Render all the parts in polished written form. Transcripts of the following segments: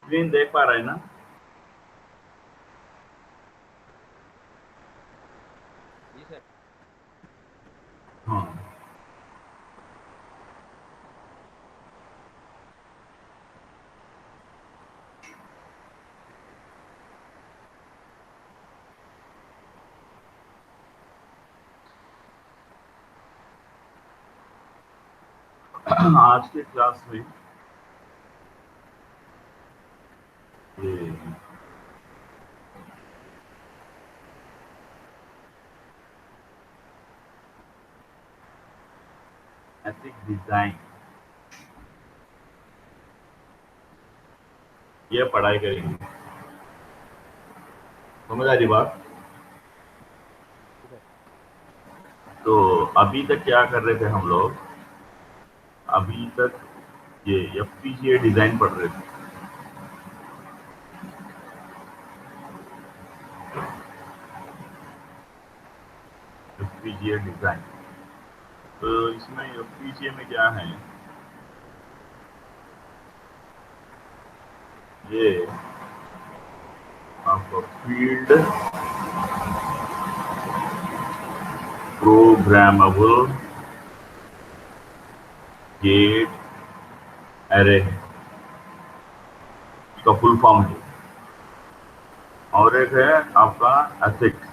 Screen देख पा रहे हैं ना? जी सर। हाँ। आज के क्लास में ये एथिक डिजाइन ये पढ़ाई करेंगे। समझ आ रही बात? जी सर। तो अभी तक क्या कर रहे थे हम लोग? अभी तक ये एफपीजीए डिजाइन पढ़ रहे थे। FPGA design. तो इसमें एफपीजीए में क्या है? ये आपका फील्ड प्रोग्रामेबल गेट एरे है, उसका फुल फॉर्म है। और एक है आपका एथिक्स।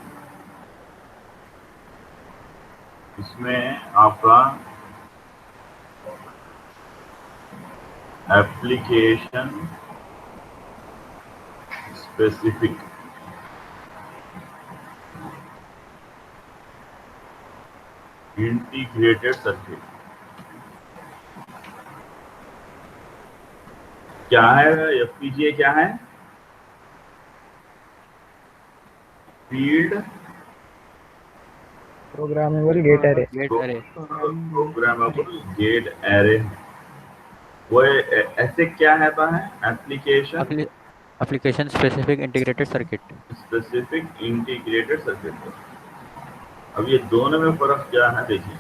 इसमें आपका एप्लीकेशन स्पेसिफिक इंटीग्रेटेड सर्किट। क्या है एफपीजीए? क्या है? Field programmable gate array. Gate array. Programmable gate array. वो ऐसे क्या है? Application application specific integrated circuit. Specific integrated circuit. अब ये दोनों में फर्क क्या है देखिए।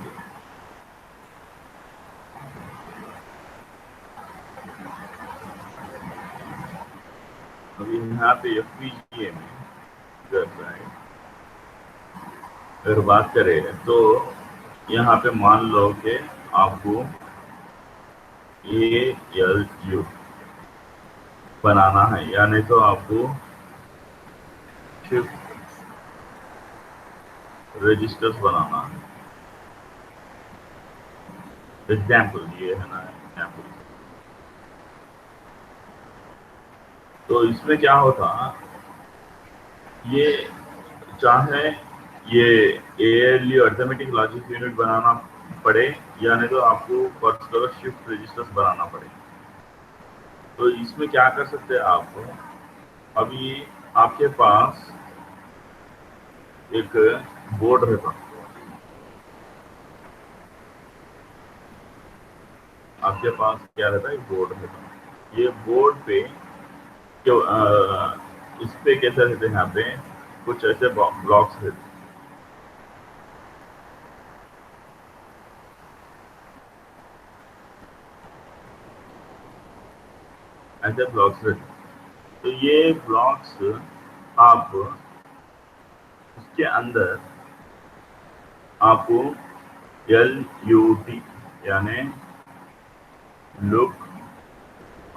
अब यहाँ पे एफपीजीए में अगर बात करें तो यहाँ पे मान लो कि आपको ALU बनाना है, यानी तो आपको शिफ्ट रजिस्टर्स बनाना है। एग्जाम्पल ये है ना, एग्जाम्पल। तो इसमें क्या होता, ये चाहे ये ALU अर्थमेटिक लॉजिक यूनिट बनाना पड़े, या नहीं तो आपको फर्स्ट करो शिफ्ट रजिस्टर्स बनाना पड़े। तो इसमें क्या कर सकते हैं आप? अभी आपके पास एक बोर्ड रहता, आपके पास क्या रहता है? एक बोर्ड रहता। ये बोर्ड पे जो इस पे कैसे रहते हैं? यहाँ पे कुछ ऐसे ब्लॉक्स रहते, ऐसे ब्लॉक्स रहते। तो ये ब्लॉक्स आप उसके अंदर आपको LUT यानी लुक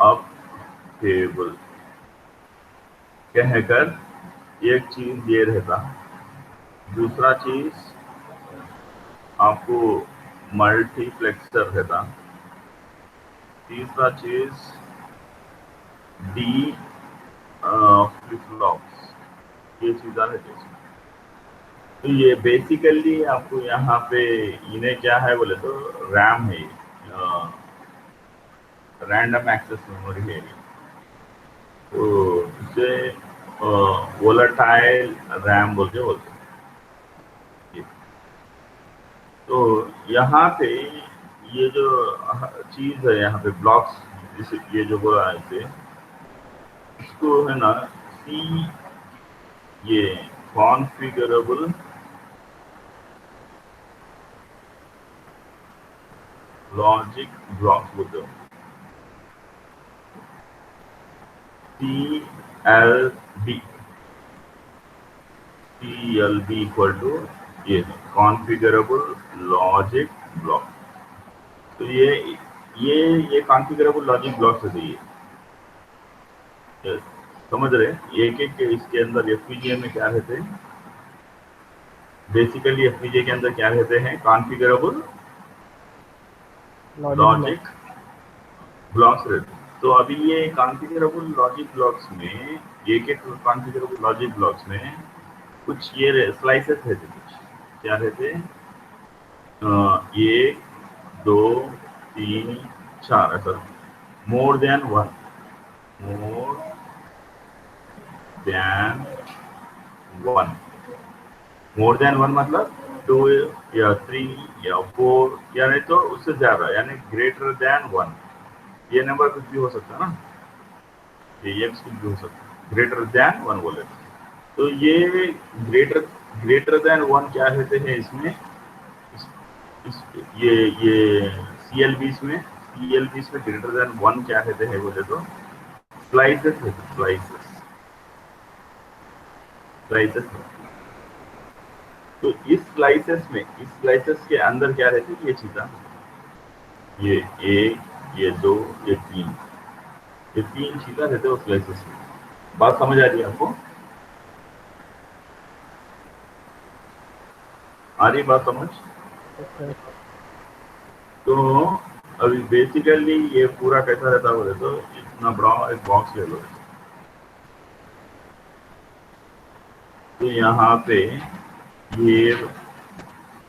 अप टेबल कहकर एक चीज ये रहता। दूसरा चीज आपको मल्टीप्लेक्सर रहता। तीसरा चीज डी फ्लिप फ्लॉप्स, ये चीज़ रहती है। तो ये बेसिकली आपको यहाँ पे इन्हें क्या है बोले तो रैम है, रैंडम एक्सेस मेमोरी है। तो इसे वोलेटाइल रैम बोल के बोलते हैं। तो यहाँ पे ये जो चीज है, यहाँ पे ब्लॉक्स, जैसे ये जो बोला है इसे, इसको है ना सी, ये कॉन्फ़िगरेबल लॉजिक ब्लॉक्स बोलते हो। CLB, CLB इक्वल टू ये कॉन्फ़िगरेबल लॉजिक ब्लॉक। तो ये कॉन्फ़िगरेबल लॉजिक ब्लॉक से चाहिए, समझ रहे? एक एक इसके अंदर एफपीजीए में क्या रहते हैं, बेसिकली एफपीजीए के अंदर क्या रहते हैं, कॉन्फ़िगरेबल लॉजिक ब्लॉक्स रहते हैं। तो अभी ये कॉन्फ़िगरेबल लॉजिक ब्लॉक्स में, एक एक कॉन्फ़िगरेबल लॉजिक ब्लॉक्स में कुछ ये स्लाइसेस रहते, कुछ क्या रहते हैं, 1 2 3 4 ऐसा, more than one, more than one, more than one मतलब 2 या 3 या 4 या नहीं तो उससे ज्यादा, यानी ग्रेटर देन वन। ये नंबर कुछ भी हो सकता है ना, ये एक्स कुछ भी हो सकता है, ग्रेटर देन वन बोले तो ये ग्रेटर ग्रेटर देन वन क्या कहते हैं इसमें, इस ये सीएलबीस में, सीएलबीस में ग्रेटर देन वन क्या कहते हैं बोले तो स्लाइसेस है, स्लाइसेस, स्लाइसेस। तो इस स्लाइसेस में, इस स्लाइसेस के अंदर क्या रहते हैं, ये चीज़ा, ये एक, ये दो, ये तीन, ये तीन चीज़ा रहते हैं उस स्लाइसेस में। बात समझ आ रही है आपको? आ रही बात समझ? तो अभी बेसिकली ये पूरा कैसा रहता बोले तो इतना बड़ा एक बॉक्स ले लो, तो यहाँ पे ये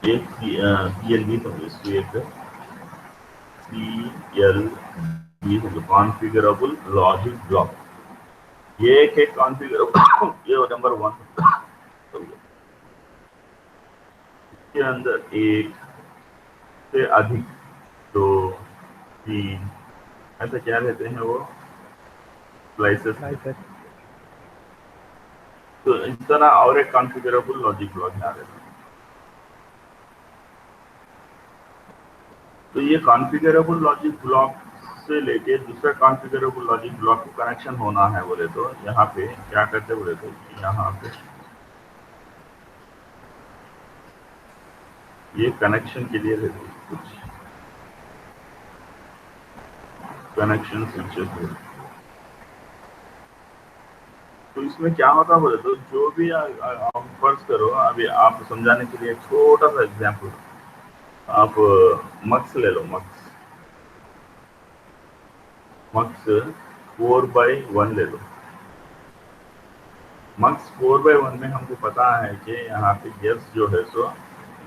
एक CLB समझो, इसको एक CLB समझो, कॉन्फ़िगरेबल लॉजिक ब्लॉक। ये एक कॉन्फ़िगरेबल ये नंबर वन समझो, इसके अंदर एक से अधिक, दो, तीन, ऐसा क्या कहते हैं वो स्लाइसेस। तो इस तरह और एक कॉन्फ़िगरेबल लॉजिक ब्लॉक यहाँ रहता है। तो ये कॉन्फ़िगरेबल लॉजिक ब्लॉक से लेके दूसरा कॉन्फ़िगरेबल लॉजिक ब्लॉक को कनेक्शन होना है बोले तो यहाँ पे क्या करते बोले तो यहाँ पे ये कनेक्शन के लिए रहते कुछ कनेक्शन स्विचेस है। तो इसमें क्या होता बोले तो जो भी आप फर्ज करो, अभी आप समझाने के लिए छोटा सा एग्जाम्पल, आप मक्स ले लो, मक्स 4/1 ले लो। मक्स 4/1 में हमको पता है कि यहाँ पे यस जो है सो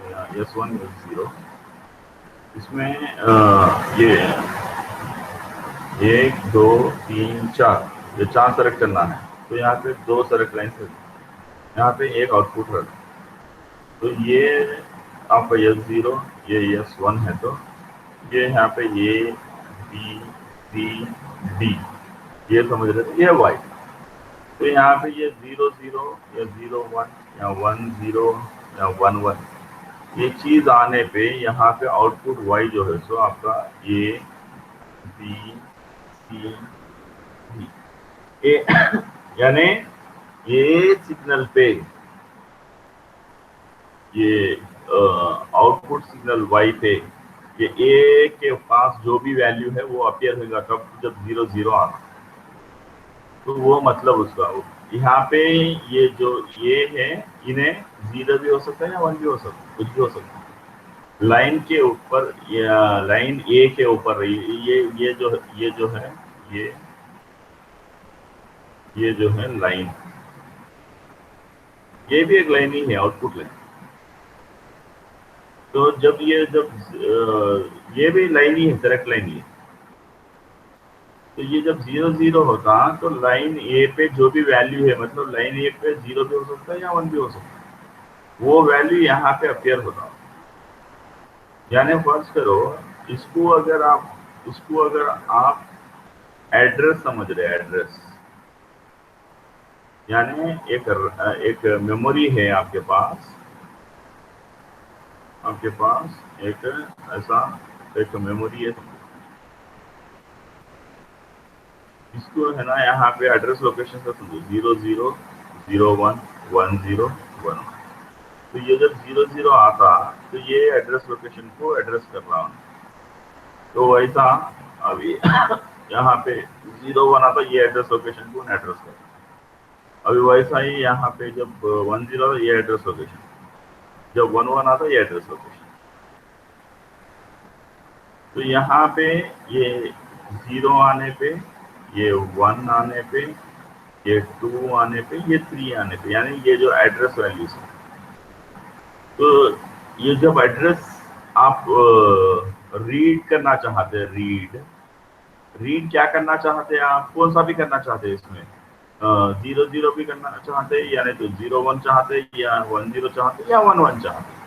S1 S0, इसमें ये 1 2 3 4, ये 4 सेलेक्ट करना है। तो यहाँ पे 2 सेलेक्ट लाइन है, यहाँ पे एक आउटपुट है। तो ये आपका S0, ये S1 है, तो ये यहाँ पे A B C D, ये समझ रहे थे, ये Y। तो यहाँ पे ये 0 0 या 0 1 या 1 0 या 1 1, ये चीज आने पे यहाँ पे आउटपुट Y जो है सो आपका A B C D, ए यानी ये सिग्नल पे ये आउटपुट सिग्नल Y पे ये A के पास जो भी वैल्यू है वो अपीयर होगा कब, जब 0 0 आना। तो वो मतलब उसका यहाँ पे ये जो ये है, इन्हें 0 भी हो सकता है या 1 भी हो सकता है, कुछ भी हो सकता है। लाइन के ऊपर या लाइन ए के ऊपर ये जो है ये जो है लाइन, ये भी एक लाइन ही है, आउटपुट लाइन। तो जब ये भी लाइन ही है, डायरेक्ट लाइन ही है। तो ये जब 0 0 होता तो लाइन ए पे जो भी वैल्यू है, मतलब लाइन ए पे 0 भी हो सकता है या 1 भी हो सकता है, वो वैल्यू यहाँ पे अपीयर होता। यानी फर्ज करो इसको अगर आप एड्रेस समझ रहे, एड्रेस यानी एक मेमोरी है आपके पास एक ऐसा एक मेमोरी है, इसको है ना यहाँ पे एड्रेस लोकेशन का समझो 00 01 10 11। तो ये जब 00 आता तो ये एड्रेस लोकेशन को एड्रेस कर रहा हूँ। तो वैसा अभी यहाँ पे 01 आता ये एड्रेस लोकेशन को एड्रेस कर रहा है। अभी वैसा ही यहाँ पे जब 10 आता ये एड्रेस लोकेशन, जब 11 आता ये एड्रेस लोकेशन। तो यहाँ पे ये 0 आने पे, ये 1 आने पे, ये 2 आने पे, ये 3 आने पे, यानी ये जो एड्रेस वैल्यूज है। तो ये जब एड्रेस आप रीड करना चाहते हैं, रीड क्या करना चाहते हैं आप, कौन सा भी करना चाहते हैं इसमें, 00 भी करना चाहते हैं, यानी तो 01 चाहते हैं, या 10 चाहते हैं, या 11 चाहते हैं।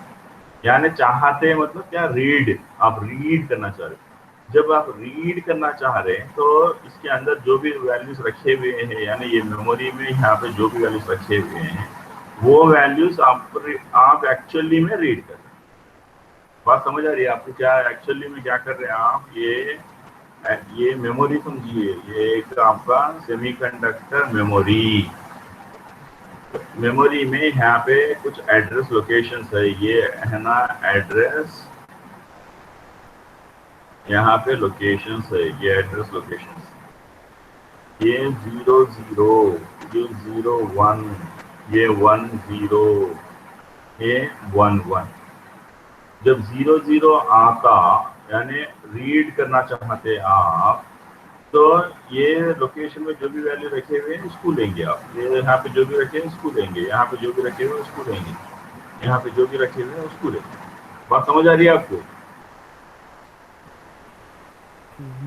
यानी चाहते मतलब क्या, रीड, आप रीड करना चाह रहे हैं। जब आप रीड करना चाह रहे हैं तो इसके अंदर जो भी वैल्यूज रखे हुए हैं, यानी ये मेमोरी में यहाँ पे जो भी वैल्यूज रखे हुए हैं वो वैल्यूज आप एक्चुअली में रीड कर रहे हैं। बात समझ आ रही है आपको, क्या एक्चुअली में क्या कर रहे हैं आप, ये मेमोरी समझिए, ये एक आपका सेमीकंडक्टर मेमोरी में यहाँ पे कुछ एड्रेस लोकेशंस है, ये है ना एड्रेस, यहाँ पे लोकेशंस है, ये एड्रेस लोकेशंस, ये 00, ये 01, ये 10, ये 11। जब 00 आता यानी रीड करना चाहते आप, तो ये लोकेशन में जो भी वैल्यू रखे हुए हैं इसको लेंगे आप, ये यहाँ पे जो भी रखे हैं इसको लेंगे, यहाँ पे जो भी रखे हुए हैं उसको लेंगे, यहाँ पे जो भी रखे हुए हैं उसको लेंगे। बात समझ आ रही है आपको?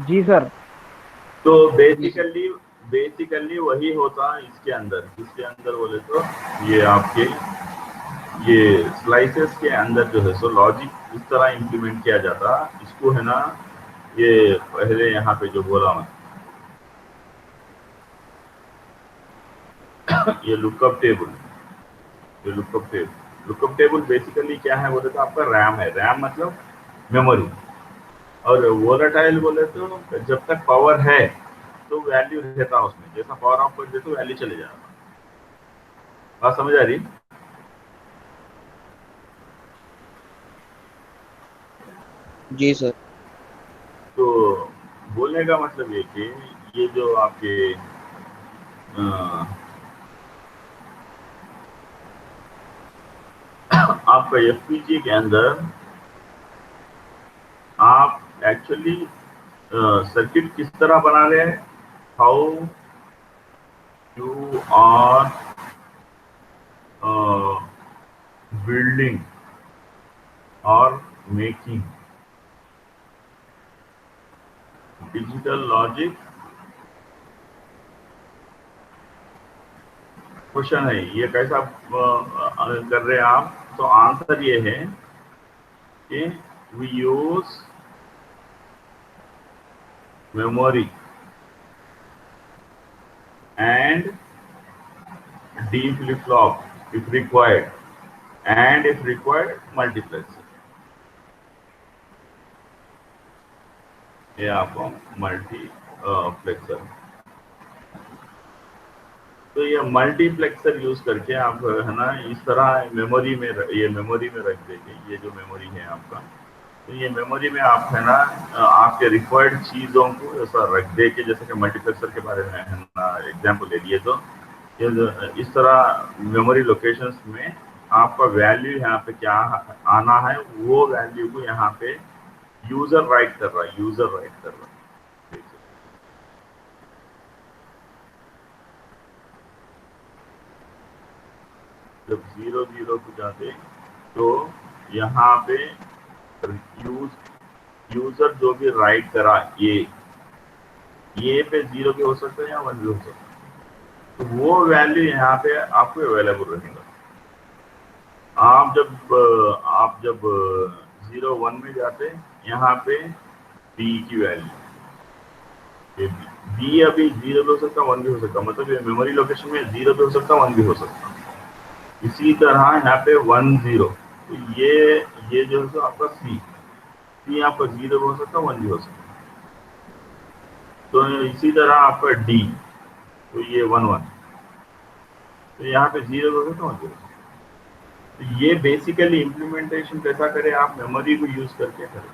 जी सर। तो बेसिकली वही होता इसके अंदर बोले तो ये आपके ये स्लाइसेस के अंदर जो है सो लॉजिक इस तरह इम्प्लीमेंट किया जाता, इसको है ना ये पहले यहाँ पे जो बोला मैं ये लुकअप टेबल बेसिकली क्या है बोले तो आपका रैम है, रैम मतलब मेमोरी। और वोलेटाइल बोले तो जब तक पावर है तो वैल्यू रहता है उसमें, जैसा पावर ऑफ कर दे तो वैल्यू चले जाएगा। बात समझ आ रही? जी सर। तो बोलने का मतलब ये कि ये जो आपके आपका एफपीजी के अंदर आप एक्चुअली सर्किट किस तरह बना रहे हैं, हाउ यू आर बिल्डिंग और मेकिंग डिजिटल लॉजिक। क्वेश्चन है ये कैसा कर रहे हैं आप, तो आंसर ये है कि we use memory and D flip-flop if required, and if required multiplexer। ये आपको मल्टीप्लेक्सर, तो ये मल्टीप्लेक्सर यूज करके आप है ना इस तरह मेमोरी में रख देंगे। ये जो मेमोरी है आपका, तो ये मेमोरी में आप है ना आपके रिक्वायर्ड चीज़ों को ऐसा रख दे के, जैसे कि मल्टीप्लेक्सर के बारे में है ना एग्जांपल ले लिए, तो ये इस तरह मेमोरी लोकेशंस में आपका वैल्यू यहाँ पे क्या आना है, वो वैल्यू को यहाँ पे यूजर राइट कर रहा है। जब 00 को जाते तो यहाँ पे यूजर जो भी राइट करा ये पे 0 भी हो सकता है या 1 भी हो सकता है, तो वो वैल्यू यहाँ पे आपको अवेलेबल रहेगा। आप जब 01 में जाते यहाँ पे बी की वैल्यू, बी अभी 0 भी हो सकता, 1 भी हो सकता, मतलब ये मेमोरी लोकेशन में 0 भी हो सकता, 1 भी हो सकता। इसी तरह यहाँ पे 10, तो ये जो है तो आपका सी आपका 0 भी हो सकता, 1 भी हो सकता। तो इसी तरह आपका डी, तो ये 1 1, तो यहाँ पे 0 हो गया, तो ये बेसिकली इम्प्लीमेंटेशन कैसा करें आप, मेमोरी को यूज करके करें।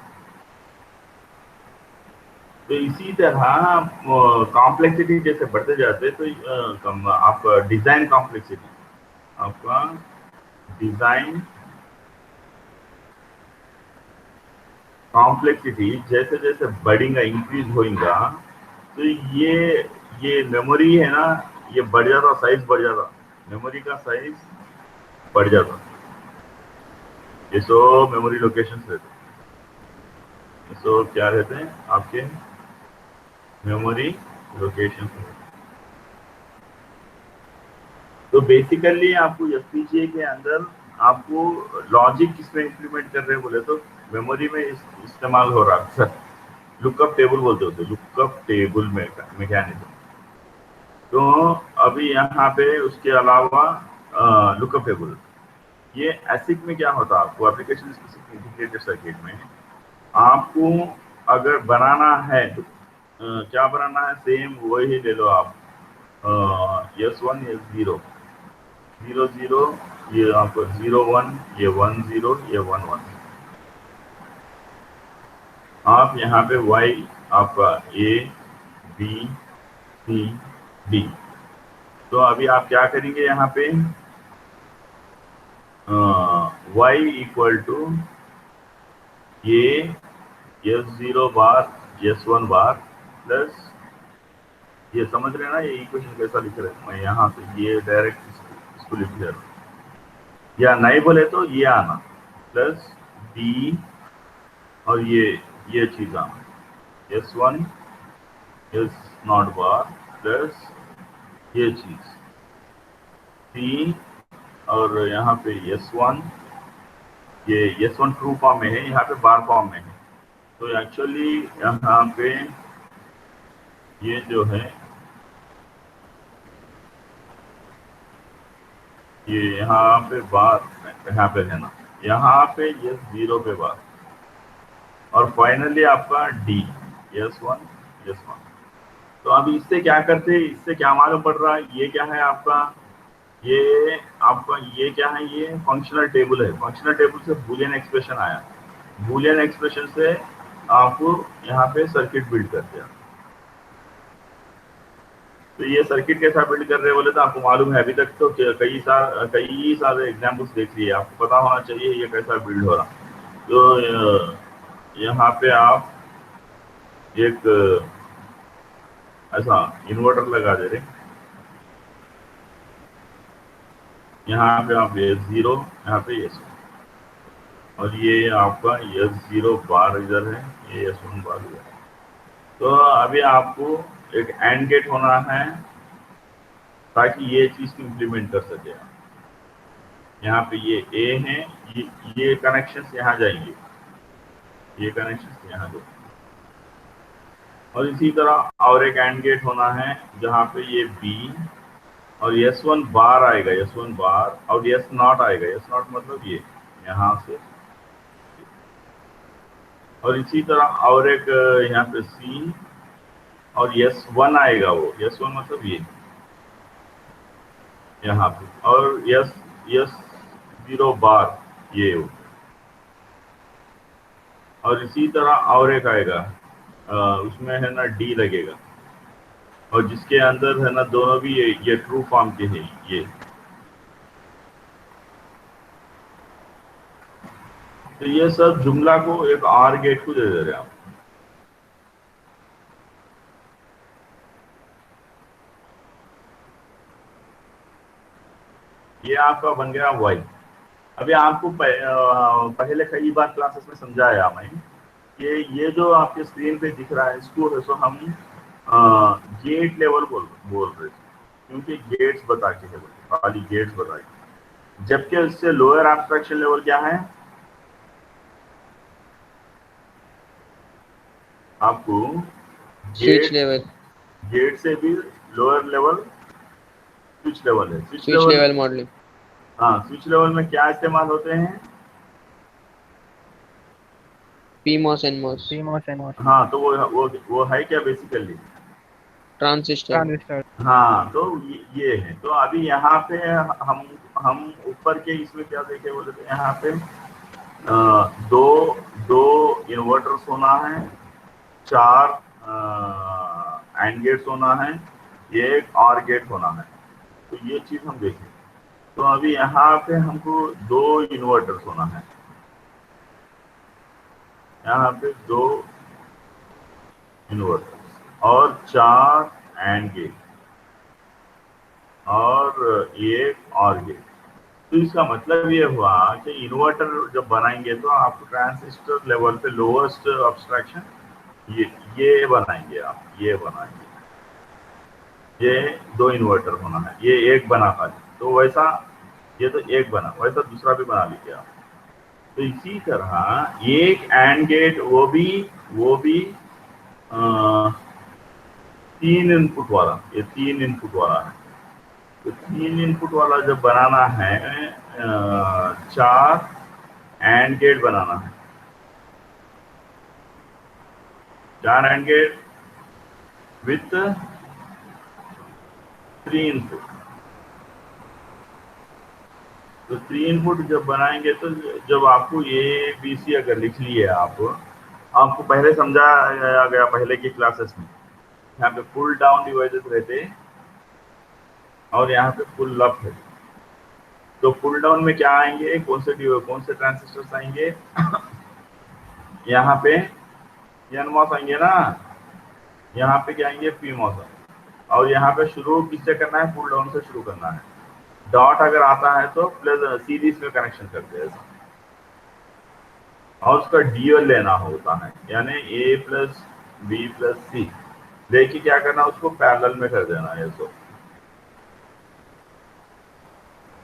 तो इसी तरह कॉम्प्लेक्सिटी जैसे बढ़ते जाते तो आपका डिजाइन कॉम्प्लेक्सिटी, आपका डिजाइन कॉम्प्लेक्सिटी जैसे जैसे बढ़ेगा, इंक्रीज होगा, तो ये मेमोरी है ना, ये बढ़ जाता, साइज बढ़ जाता, मेमोरी का साइज बढ़ जाता। ये सो मेमोरी लोकेशंस रहते हैं, सो क्या रहते हैं आपके मेमोरी लोकेशन। तो बेसिकली आपको एफपीजीए के अंदर आपको लॉजिक किसमें इंप्लीमेंट कर रहे हैं बोले तो मेमोरी में इस्तेमाल हो रहा है सर, लुकअप टेबल बोलते होते, लुकअप टेबल मैकेनिज्म। तो अभी यहाँ पे उसके अलावा लुकअप टेबल, ये एसिक में क्या होता है, आपको एप्लीकेशन स्पेसिफिक इंटीग्रेटेड सर्किट में आपको अगर बनाना है तो क्या बनाना है, सेम वही ले लो आप, S1 S0 0 0, ये आपको 0 1, ये 1 0, ये 1 1। आप यहाँ पे Y आपका A B C D, तो अभी आप क्या करेंगे यहाँ पे, Y इक्वल टू ये S0 बार S1 बार प्लस, ये समझ रहे हैं ना ये इक्वेशन कैसा लिख रहे हैं, मैं यहाँ से ये डायरेक्ट इसको लिख दे रहा हूँ, या नहीं बोले तो ये आना प्लस D, और ये चीज आना S1 S0 बार प्लस ये चीज C, और यहाँ पे S1, ये S1 ट्रू फॉर्म में है, यहाँ पे बार फॉर्म में है। तो एक्चुअली यहाँ पे ये जो है ये यहाँ पे बार, यहाँ पे है ना, यहाँ पे S0 पे बार, और फाइनली आपका D S1 S1। तो अभी इससे क्या करते हैं, इससे क्या मालूम पड़ रहा है, ये क्या है आपका, ये आपका ये क्या है, ये फंक्शनल टेबल है। फंक्शनल टेबल से बूलियन एक्सप्रेशन आया, बूलियन एक्सप्रेशन से आपको यहाँ पे सर्किट बिल्ड करते हैं। तो ये सर्किट कैसा बिल्ड कर रहे बोले तो आपको मालूम है, अभी तक तो कई सारे एग्जाम्पल्स देख लिए, आपको पता होना चाहिए ये कैसा बिल्ड हो रहा। तो यहाँ पे आप एक ऐसा इन्वर्टर लगा दे रहे, यहाँ पे आप S0, यहाँ पे S1, और ये आपका S0 बार इधर है, ये S1 बार इधर है। तो अभी आपको एक एंड गेट होना है ताकि ये चीज इम्प्लीमेंट कर सके। यहाँ पे ये A है, ये कनेक्शंस यहाँ जाएंगे, ये कनेक्शंस यहाँ जाएंगे, और इसी तरह और एक एंड गेट होना है जहाँ पे ये B और S1 बार आएगा, S1 बार, और S0 आएगा, S0 मतलब ये यहाँ से, और इसी तरह और एक यहाँ पे C और S1 आएगा, वो S1 मतलब ये यहाँ पे, और S0 बार ये हो, और इसी तरह और एक आएगा, उसमें है ना D लगेगा, और जिसके अंदर है ना दोनों भी ये ट्रू फॉर्म के हैं ये। तो ये सब जुमला को एक आर गेट को दे दे रहे हैं आप। ये आपका बन गया वाई। अभी आपको पहले कई बार क्लासेस में समझाया मैं कि ये जो आपके स्क्रीन पे दिख रहा है इसको सो हम गेट लेवल बोल रहे थे, क्योंकि गेट्स बता के है, खाली गेट्स बता के, जबकि उससे लोअर एब्स्ट्रैक्शन लेवल क्या है, आपको स्विच लेवल, गेट से भी लोअर लेवल स्विच लेवल है। Switch level modelling. हाँ, स्विच लेवल में क्या इस्तेमाल होते हैं, PMOS NMOS। PMOS NMOS। हाँ, तो वो है क्या बेसिकली, ट्रांजिस्टर। हाँ, तो ये है। तो अभी यहाँ पे हम ऊपर के इसमें क्या देखे बोले तो यहाँ पे दो इन्वर्टर्स होना है, 4 एंड गेट्स होना है, एक और गेट होना है। तो ये चीज हम देखें। तो अभी यहाँ पे हमको 2 इन्वर्टर्स होना है, यहाँ पे 2 इन्वर्टर्स और 4 एंड गेट और एक और गेट। तो इसका मतलब ये हुआ कि इन्वर्टर जब बनाएंगे तो आप ट्रांजिस्टर लेवल पे लोएस्ट अब्स्ट्रैक्शन ये बनाएंगे, आप ये बनाएंगे, ये 2 इन्वर्टर होना है, ये एक बना था। तो वैसा ये तो एक बना, वैसा दूसरा भी बना लीजिए आप। तो इसी तरह एक एंड गेट वो भी 3 इनपुट वाला, ये 3 इनपुट वाला है। तो 3 इनपुट वाला जब बनाना है 4 एंड गेट बनाना है, 4 एंड गेट विथ 3 इनपुट। तो 3 इनपुट जब बनाएंगे तो जब आपको ए बी सी अगर लिख लिए आपको पहले समझाया गया पहले की क्लासेस में, यहाँ पे पुल डाउन डिवाइसेस रहते और यहाँ पे पुल अप है। तो पुल डाउन में क्या आएंगे, कौन से ट्रांजिस्टर्स आएंगे यहाँ पे एनमॉस आएंगे ना, यहाँ पे क्या आएंगे पीमॉस। और यहाँ पे शुरू किससे करना है, पुल डाउन से शुरू करना है। डॉट अगर आता है तो प्लस सीरीज में कनेक्शन करते हैं ऐसा, और उसका ड्यूअल लेना होता है, यानी ए प्लस बी प्लस सी लेके क्या करना, उसको पैरेलल में कर देना है।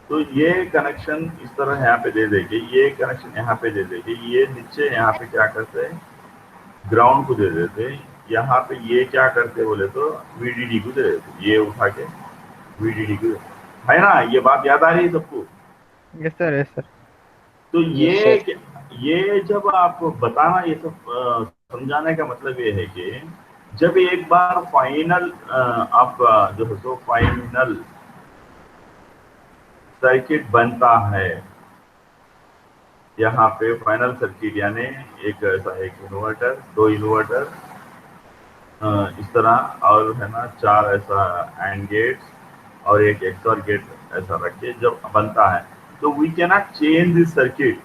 तो ये कनेक्शन इस तरह यहाँ पे दे देंगे, ये कनेक्शन यहाँ पे दे देंगे, ये नीचे यहाँ पे क्या करते हैं ग्राउंड को दे देते हैं, यहाँ पे ये क्या करते बोले तो VDD को दे देते, ये उठा के VDD को, है ना। ये बात याद आ रही है सबको? Yes sir, yes sir. तो ये जब आप बताना, ये सब समझाने का मतलब ये है कि जब एक बार फाइनल आपका जो है तो फाइनल सर्किट बनता है, यहाँ पे फाइनल सर्किट यानी एक ऐसा एक इन्वर्टर, 2 इन्वर्टर इस तरह, और है ना 4 ऐसा एंड गेट्स और एक एक्सॉर गेट ऐसा रख के जब बनता है, तो we can not change this circuit,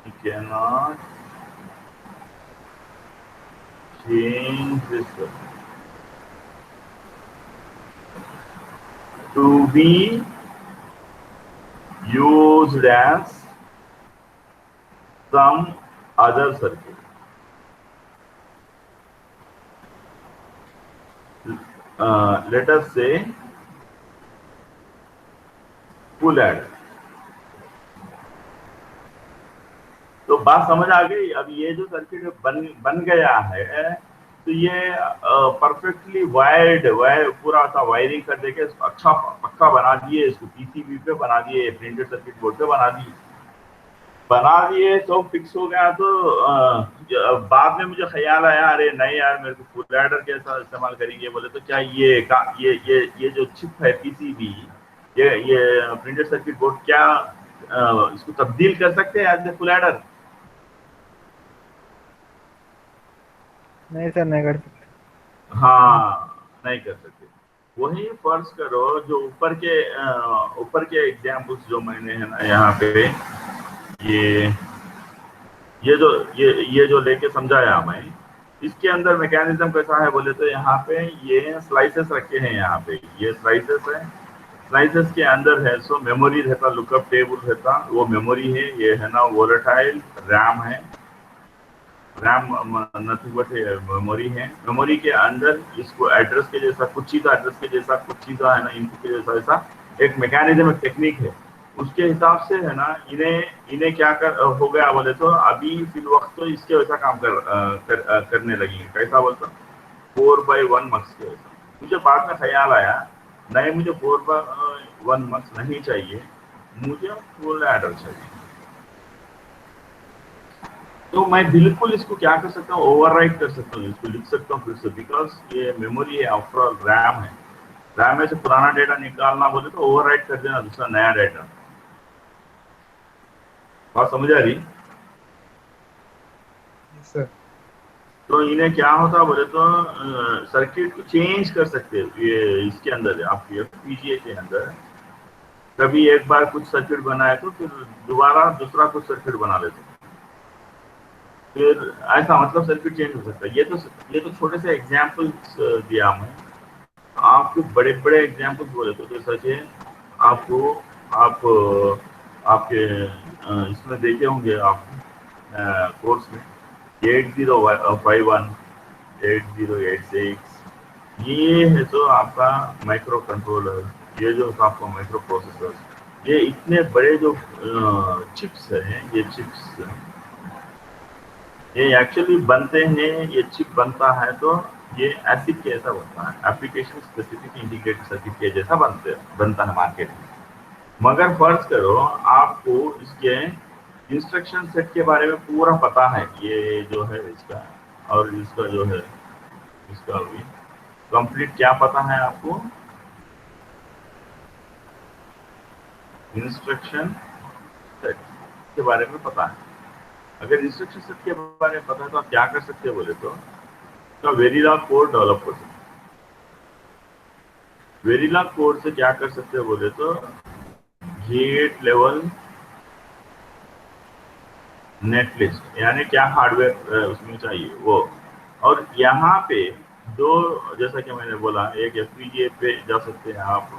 we can not change this circuit to be used as some other circuit. Let us say full adder. तो बात समझ आ गई? अब ये जो सर्किट बन गया है, तो ये परफेक्टली वायर्ड पूरा सा वायरिंग कर देके अच्छा पक्का बना दिए, इसको पीसीबी पे बना दिए, प्रिंटेड सर्किट बोर्ड पे बना दिए, तो फिक्स हो गया। तो बाद में मुझे ख्याल आया, अरे नहीं यार मेरे को फुल एडर कैसा इस्तेमाल करेंगे बोले तो क्या ये जो चिप है पीसीबी, ये प्रिंटेड सर्किट बोर्ड, क्या इसको तब्दील कर सकते हैं एज ए फुल एडर? नहीं सर, नहीं कर सकते। हाँ, नहीं कर सकते। वही फर्ज करो जो ऊपर के एग्जाम्पल्स जो मैंने है ना यहाँ पे ये जो लेके समझाया मैं, इसके अंदर मैकेनिज्म कैसा है बोले तो यहाँ पे ये स्लाइसेस रखे हैं, यहाँ पे ये स्लाइसेस है, स्लाइसेस के अंदर है सो मेमोरी रहता, लुकअप टेबल रहता, वो मेमोरी है, ये है ना वोलेटाइल रैम है, रैम नथिंग बट मेमोरी है। मेमोरी के अंदर इसको एड्रेस के जैसा कुछ चीज़ है ना, इनपुट के जैसा ऐसा एक मैकेनिज्म, एक टेक्निक है, उसके हिसाब से है ना इन्हें क्या हो गया बोले तो अभी फिल वक्त तो इसके वैसा काम करने लगी। कैसा बोलता 4/1 मक्स के वैसा। मुझे बाद में ख्याल आया, नहीं मुझे 4/1 मक्स नहीं चाहिए, मुझे फुल एडर चाहिए। तो मैं बिल्कुल इसको क्या कर सकता हूँ, ओवरराइट कर सकता हूँ, इसको लिख सकता हूँ फिर से, बिकॉज ये मेमोरी है, आफ्टर ऑल रैम है। रैम में से पुराना डेटा निकालना बोले तो ओवरराइट कर देना दूसरा नया डेटा। बात समझ आ रही? सर तो इन्हें क्या होता बोले तो सर्किट को चेंज कर सकते हैं ये इसके अंदर, आपकी एफपीजीए के अंदर। कभी एक बार कुछ सर्किट बनाए तो फिर दोबारा दूसरा कुछ सर्किट बना लेते हैं, फिर ऐसा मतलब सर्किट चेंज हो सकता है। ये तो छोटे से एग्जाम्पल्स दिया मैं आपको, बड़े बड़े एग्जाम्पल्स बोले तो जैसा कि आपको आप आपके इसमें देखे होंगे आप कोर्स में 8051 8086, ये है तो आपका माइक्रो कंट्रोलर, ये जो आपका माइक्रो प्रोसेसर, ये इतने बड़े जो चिप्स हैं, ये चिप्स ये एक्चुअली बनते हैं, ये चिप बनता है तो ये एसिड के ऐसा बनता है, एप्लीकेशन स्पेसिफिक इंटीग्रेटेड सर्किट के जैसा बनता है मार्केट में। मगर फर्ज करो आपको इसके इंस्ट्रक्शन सेट के बारे में पूरा पता है, ये जो है इसका और इसका जो है इसका भी कंप्लीट क्या पता है आपको, इंस्ट्रक्शन सेट के बारे में पता है। अगर इंस्ट्रक्शन सेट के बारे में पता है तो आप क्या कर सकते हैं बोले तो वेरिलॉग कोड डेवलप कर सकते हैं। वेरिलॉग कोड से क्या कर सकते हैं बोले तो गेट लेवल नेटलिस्ट, यानी क्या हार्डवेयर उसमें चाहिए वो, और यहाँ पे दो, जैसा कि मैंने बोला, एक एफपीजीए पे जा सकते हैं आप,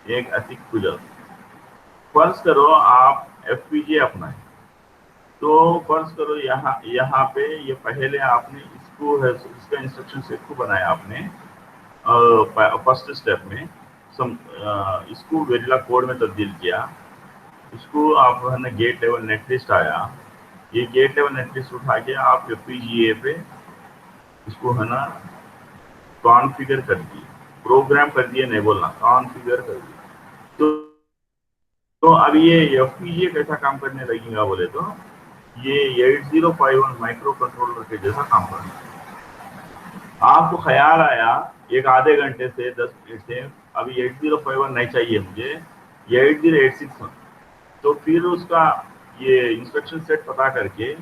एक ASIC पे जा सकते हैं। फर्ज करो आप एफपीजीए अपनाएं तो फर्ज करो यहाँ पे ये पहले आपने इसको है इसका इंस्ट्रक्शन सेट को बनाया आपने फर्स्ट स्टेप में इसको वेरिला कोड में तब्दील किया, इसको आप है ना गेट लेवल नेटलिस्ट आया, ये गेट लेवल नेटलिस्ट उठा के आप एफपीजीए पे इसको है ना कॉन्फ़िगर कर दिए, प्रोग्राम कर दिए नहीं बोलना, कॉन्फ़िगर कर दिए। तो अब ये एफपीजीए कैसा काम करने लगेगा बोले तो ये 8051 माइक्रो कंट्रोलर के जैसा काम करना। आपको ख्याल आया एक आधे घंटे से 10 मिनट से अभी 8051 नहीं चाहिए मुझे, ये 8086, तो फिर उसका ये इंस्ट्रक्शन सेट पता करके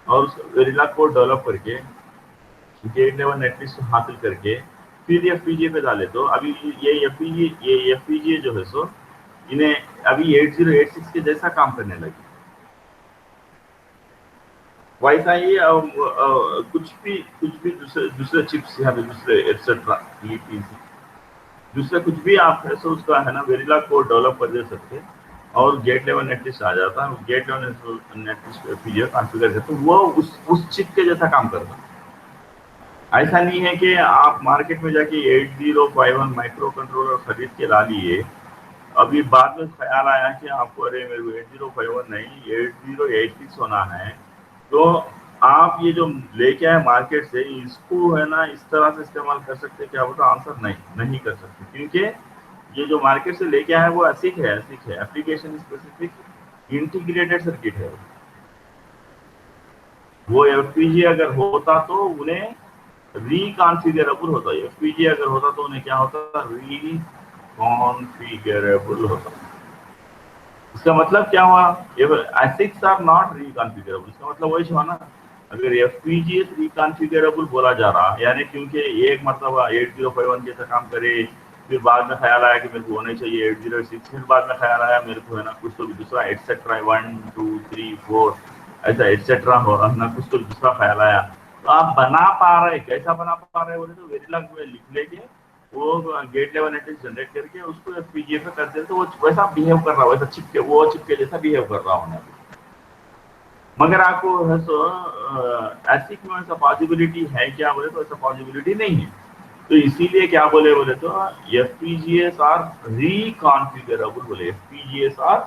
और उसका वेरिला कोड डेवलप करके गेट लेवल नेटलिस्ट हासिल करके फिर एफपीजीए पे डाले तो अभी ये एफपीजीए जो है सो इन्हें अभी 8086 के जैसा काम करने लगे। वैसा ही कुछ भी दूसरे चिप्स यहाँ पे दूसरे एटसेट्रा दूसरे कुछ भी आप है सो उसका है ना वेरिला कोड डेवलप कर दे सकते और गेट लेवल नेटलिस्ट आ जाता है, gate level netlist FPGA configure करते तो वो उस चिप के जैसा काम करता है। ऐसा नहीं है कि आप मार्केट में जाके 8051 माइक्रो कंट्रोलर खरीद के ला लिए, अभी बाद में ख्याल आया कि आपको अरे मेरे को 8051 नहीं 8086 होना है, तो आप ये जो लेके आए मार्केट से इसको है ना इस तरह से इस्तेमाल कर सकते हैं क्या बोलते? आंसर नहीं कर सकते, क्योंकि ये जो मार्केट से लेके आए वो ASIC है, एप्लीकेशन स्पेसिफिक इंटीग्रेटेड सर्किट है। वो एफपीजीए अगर होता तो उन्हें रिकॉन्फिगरेबल होता है, एफपीजीए अगर होता तो उन्हें क्या होता? रिकॉन्फिगरेबल होता। इसका मतलब क्या हुआ? ASICs आर नॉट रिकॉन्फिगरेबल, इसका मतलब वही हुआ ना, अगर एफपीजीए रिकॉन्फिगरेबल बोला जा रहा यानी क्योंकि एक मरतबा 8051 जैसा काम करे, फिर बाद में ख्याल आया कि मेरे को होना चाहिए 8086, फिर बाद में ख्याल आया मेरे को है ना कुछ तो दूसरा एटसेट्रा 1 2 3 4 ऐसा एटसेट्रा हो ना, कुछ तो दूसरा ख्याल आया, तो आप बना पा रहे, कैसा बना पा रहे बोले तो वेरिला में लिख लेके वो गेट लेवल नेटलिस्ट जनरेट करके उसको एफपीजीए पे कर देते तो वो वैसा बिहेव कर रहा, वैसा चिपके जैसा बिहेव कर रहा होना। मगर आपको है सो ASIC में ऐसा पॉसिबिलिटी है क्या बोले तो ऐसा पॉसिबिलिटी नहीं है, तो इसीलिए क्या बोले तो एफपीजीएस आर रिकॉन्फिगरेबल, बोले FPGAs are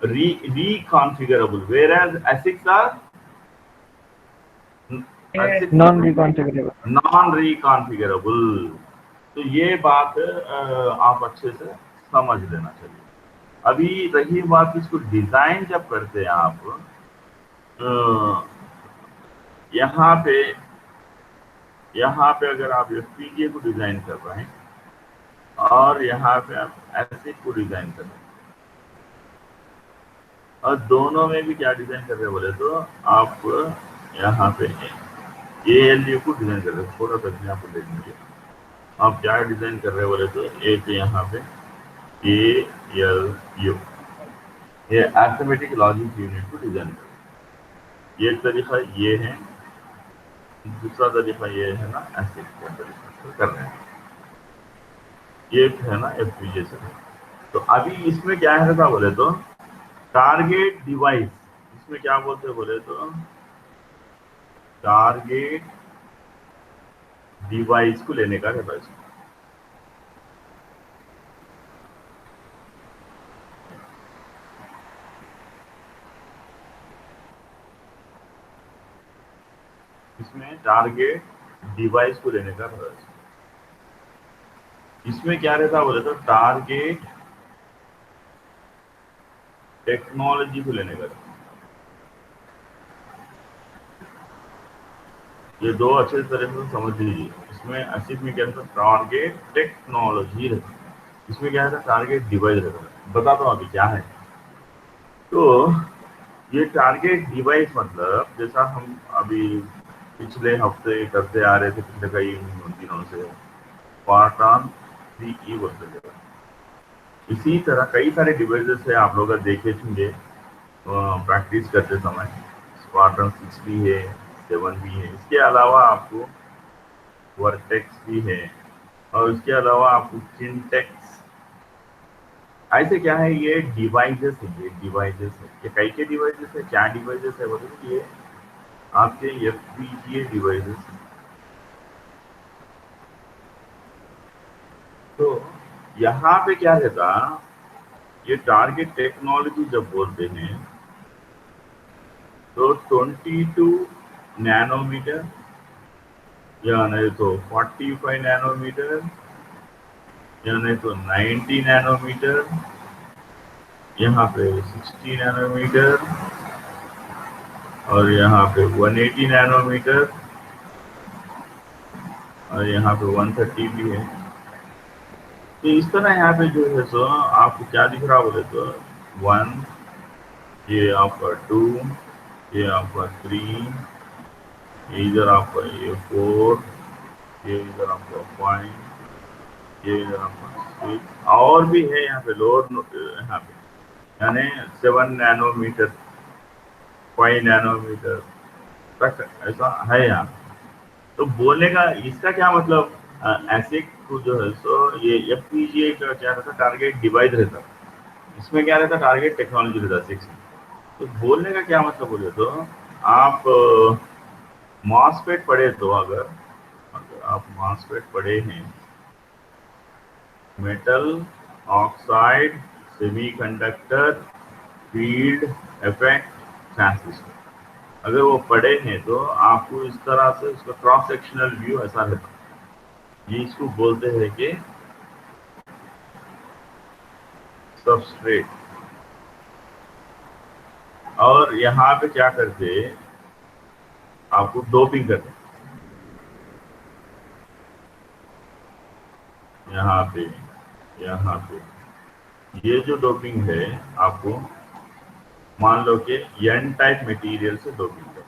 reconfigurable, whereas ASICs are non reconfigurable. तो ये बात आप अच्छे से समझ लेना चाहिए। अभी रही बात इसको डिजाइन जब करते हैं आप, यहाँ पे अगर आप एफपीजीए को डिजाइन कर रहे हैं और यहाँ पे आप एसिड को डिजाइन कर रहे हैं, और दोनों में भी क्या डिजाइन कर रहे हैं बोले तो आप यहाँ पे एएलयू को डिजाइन कर रहे हैं। थोड़ा सा एग्जाम्पल देख लीजिए, आप क्या डिजाइन कर रहे हैं बोले तो एक यहाँ पे एएलयू, ये अर्थमेटिक लॉजिक यूनिट को डिजाइन कर रहे हैं। एक तरीका ये है, दूसरा तरीका ये है ना एसिड का तरीका से कर रहे हैं, ये है ना एफपीजीए से। तो अभी इसमें क्या है था बोले तो टारगेट डिवाइस, इसमें क्या बोलते हैं बोले तो टारगेट डिवाइस को लेने का रहता है इसमें। इसमें टारगेट डिवाइस को लेने का रहता है। इसमें क्या रहता बोले तो टारगेट टेक्नोलॉजी को लेने का रहता। ये दो अच्छे तरह से समझ लीजिए। इसमें एसिड में क्या रहता टारगेट टेक्नोलॉजी रहता, इसमें क्या रहता टारगेट डिवाइस रहता। बताता हूँ अभी क्या है। तो ये टारगेट डिवाइस मतलब जैसा हम अभी पिछले हफ्ते करते आ रहे थे, पिछले कई दिनों से स्पार्टन 3E बोलते थे। इसी तरह कई सारे डिवाइसेस है, आप लोग देखे होंगे प्रैक्टिस करते समय। स्पार्टन 6 भी है, 7 भी है, इसके अलावा आपको वर्टेक्स भी है, और इसके अलावा आपको किनटेक्स। ऐसे क्या है ये डिवाइसेस है, ये डिवाइसेस है, ये कई के डिवाइसेस है। क्या डिवाइसेस है बोले, ये आपके एफपीजीए डिवाइसेस है। तो यहाँ पे क्या रहता, ये टारगेट टेक्नोलॉजी जब बोलते हैं तो 22 नैनोमीटर या नहीं तो 45 नैनोमीटर या नहीं तो 90 नैनोमीटर, यहाँ पे 60 नैनोमीटर और यहाँ पे 180 नैनोमीटर और यहाँ पे 130 भी है। तो इस तरह यहाँ पे जो है सो आपको क्या दिख रहा बोले तो 1, ये आपका 2, ये आपका 3, ये इधर आपका ये 4, ये इधर आपका 5, ये इधर आपका 6, और भी है यहाँ पे लोअर, यहाँ पे यानी 7 नैनोमीटर 5 नैनोमीटर तक ऐसा है यहाँ। तो बोलने का इसका क्या मतलब, ऐसे को जो है सो ये एफपीजीए का क्या रहता टारगेट डिवाइस रहता, इसमें क्या रहता टारगेट टेक्नोलॉजी रहता 6। तो बोलने का क्या मतलब बोले तो आप मॉसफेट पढ़े तो अगर आप मॉसफेट पढ़े हैं, metal oxide semiconductor field effect transistor, अगर वो पढ़े हैं तो आपको इस तरह से उसका क्रॉस सेक्शनल व्यू ऐसा रहता। ये इसको बोलते हैं कि सबस्ट्रेट। और यहाँ पे क्या करते, आपको डोपिंग करते, यहाँ पे ये जो डोपिंग है आपको मान लो कि एन टाइप मटेरियल से डोपिंग कर,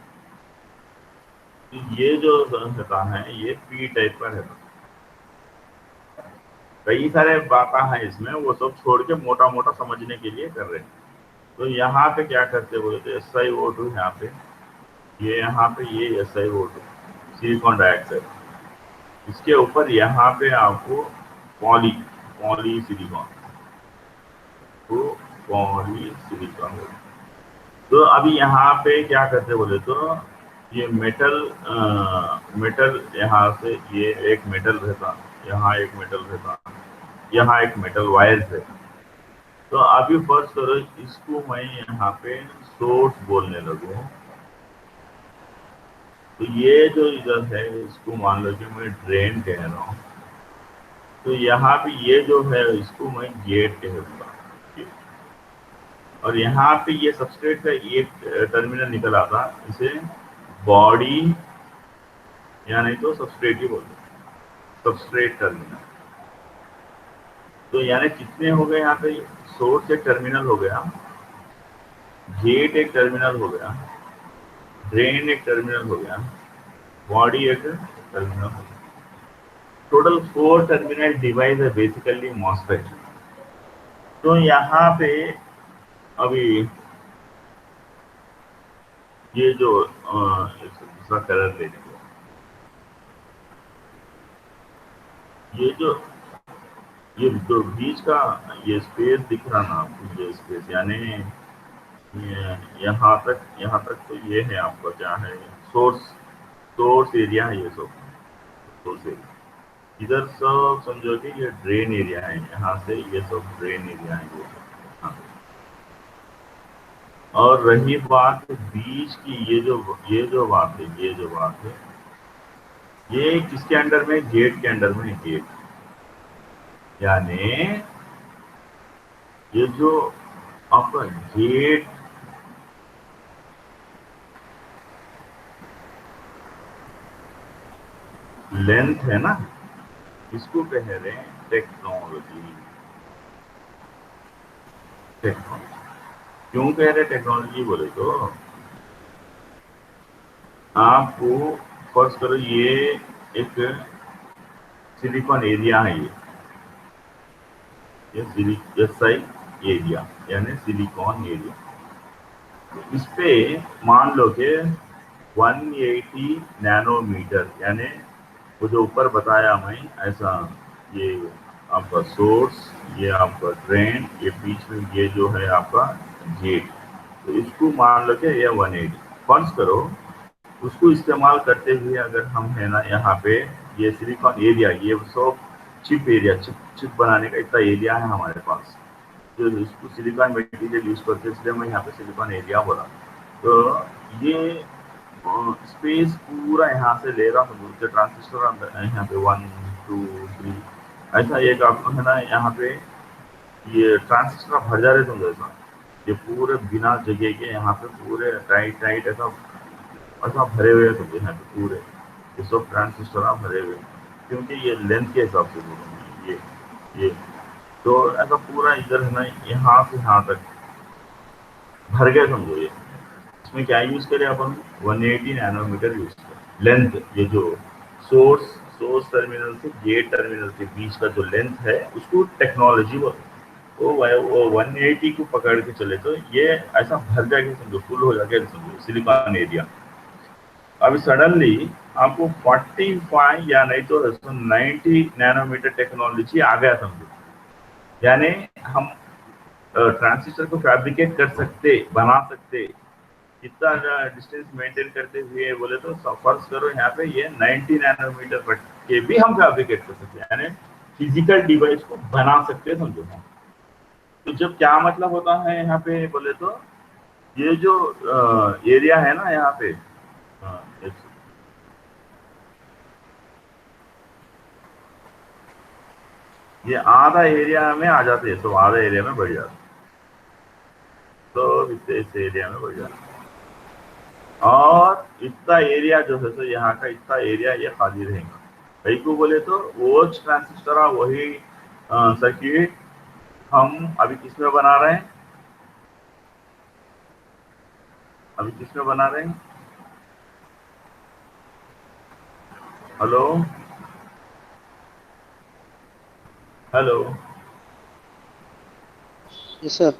ये जो रहता है ये पी टाइप का रहता। कई सारे बातें हैं इसमें, वो सब छोड़ के मोटा मोटा समझने के लिए कर रहे हैं। तो यहाँ पे क्या करते बोले तो SiO2 यहाँ पे, ये यहाँ पे ये SiO2 सिलिकॉन डाइऑक्साइड, इसके ऊपर यहाँ पे आपको पॉली सिलिकॉन, तो पॉली सिलिकॉन। तो अभी यहाँ पे क्या करते बोले तो ये मेटल यहाँ से ये एक मेटल रहता, यहाँ एक मेटल रहता, यहाँ एक मेटल वायर है। तो अभी फर्स्ट करो इसको मैं यहाँ पे सोर्स बोलने लगूं, तो ये जो इधर है इसको मान लो कि मैं ड्रेन कह रहा हूँ। तो यहाँ पे ये जो है इसको मैं गेट कहूँगा। और यहाँ पे ये सबस्ट्रेट का एक टर्मिनल निकल आता, इसे बॉडी या नहीं तो सबस्ट्रेट ही बोलते हैं, सबस्ट्रेट टर्मिनल। तो यानी कितने हो गए यहाँ पे, सोर्स एक टर्मिनल हो गया, गेट एक टर्मिनल हो गया, ड्रेन एक टर्मिनल हो गया, बॉडी एक टर्मिनल हो गया। टोटल 4 टर्मिनल डिवाइस है बेसिकली मॉसफेट। तो यहाँ पे अभी ये जो दूसरा कलर ले लेंगे, ये जो बीच का ये स्पेस दिख रहा ना आपको, ये स्पेस यानी यहाँ तक तो ये है आपका क्या है, सोर्स एरिया है, ये सब सोर्स एरिया। इधर सब समझो कि ये ड्रेन एरिया है, यहाँ से ये सब ड्रेन एरिया है, ये सब। हाँ। और रही बात बीच की, ये जो बात है, ये किसके अंडर में, गेट के अंडर में, गेट। यानी ये जो आपका गेट लेंथ है ना, इसको कह रहे हैं टेक्नोलॉजी। क्यों कह रहे टेक्नोलॉजी बोले तो, आपको फर्स्ट करो ये एक सिलिकॉन एरिया है, ये SI एरिया यानी सिलिकॉन एरिया। इस पे मान लो कि 180 नैनोमीटर, यानी वो जो ऊपर बताया मैं ऐसा, ये आपका सोर्स, ये आपका ड्रेन, ये बीच में ये जो है आपका गेट, तो इसको मान लो कि ये 180 फर्ज करो। उसको इस्तेमाल करते हुए अगर हम है ना यहाँ पे ये सिलिकॉन एरिया, ये सब चिप एरिया, चिप बनाने का इतना एरिया है हमारे पास, जो इसको सिलिकॉन मटेरियल यूज करते हैं, इसलिए मैं यहाँ पे सिलिकॉन एरिया बोला। तो ये स्पेस पूरा यहाँ से ले रहा हूँ, जो ट्रांजिस्टर अंदर यहाँ पे 1 2 3 ऐसा एक आपको है ना, यहाँ पे ये ट्रांजिस्टर भर जा रहे थे ऐसा, ये पूरे बिना जगह के यहाँ पे पूरे टाइट ऐसा भरे हुए थे यहाँ पे पूरे, ये सब ट्रांजिस्टर भरे हुए, क्योंकि ये लेंथ के हिसाब से बोल रहे हैं, ये तो ऐसा पूरा इधर है ना, यहाँ से यहाँ तक भर गए समझो। ये इसमें क्या यूज करें अपन, 180 नैनोमीटर यूज करें लेंथ। ये जो सोर्स टर्मिनल से गेट टर्मिनल के बीच का जो लेंथ है, उसको टेक्नोलॉजी बोलते हैं। तो वो 180 को पकड़ के चले तो ये ऐसा भर जाएगा समझो, फुल हो जाएगा समझो सिलिकॉन एरिया। अभी सडनली आपको 45 या नहीं तो 90 नैनोमीटर टेक्नोलॉजी आ गया समझो, यानी हम ट्रांजिस्टर को फैब्रिकेट कर सकते, बना सकते, कितना डिस्टेंस मेंटेन करते हुए बोले तो फर्ज करो यहाँ पे ये 90 नैनोमीटर पर के भी हम फैब्रिकेट कर सकते हैं, यानी फिजिकल डिवाइस को बना सकते हैं समझो। तो जब क्या मतलब होता है यहाँ पे बोले तो, ये जो एरिया है ना यहाँ पे, ये आधा एरिया में आ जाते हैं, तो आधा एरिया में बढ़ जाते, तो इस एरिया में बढ़ जाते, और इतना एरिया जो है तो यहाँ का इतना एरिया ये खाली रहेगा। कई को बोले तो वो ट्रांजिस्टर वही सर्किट हम अभी किसमें बना रहे हैं, हेलो यस सर।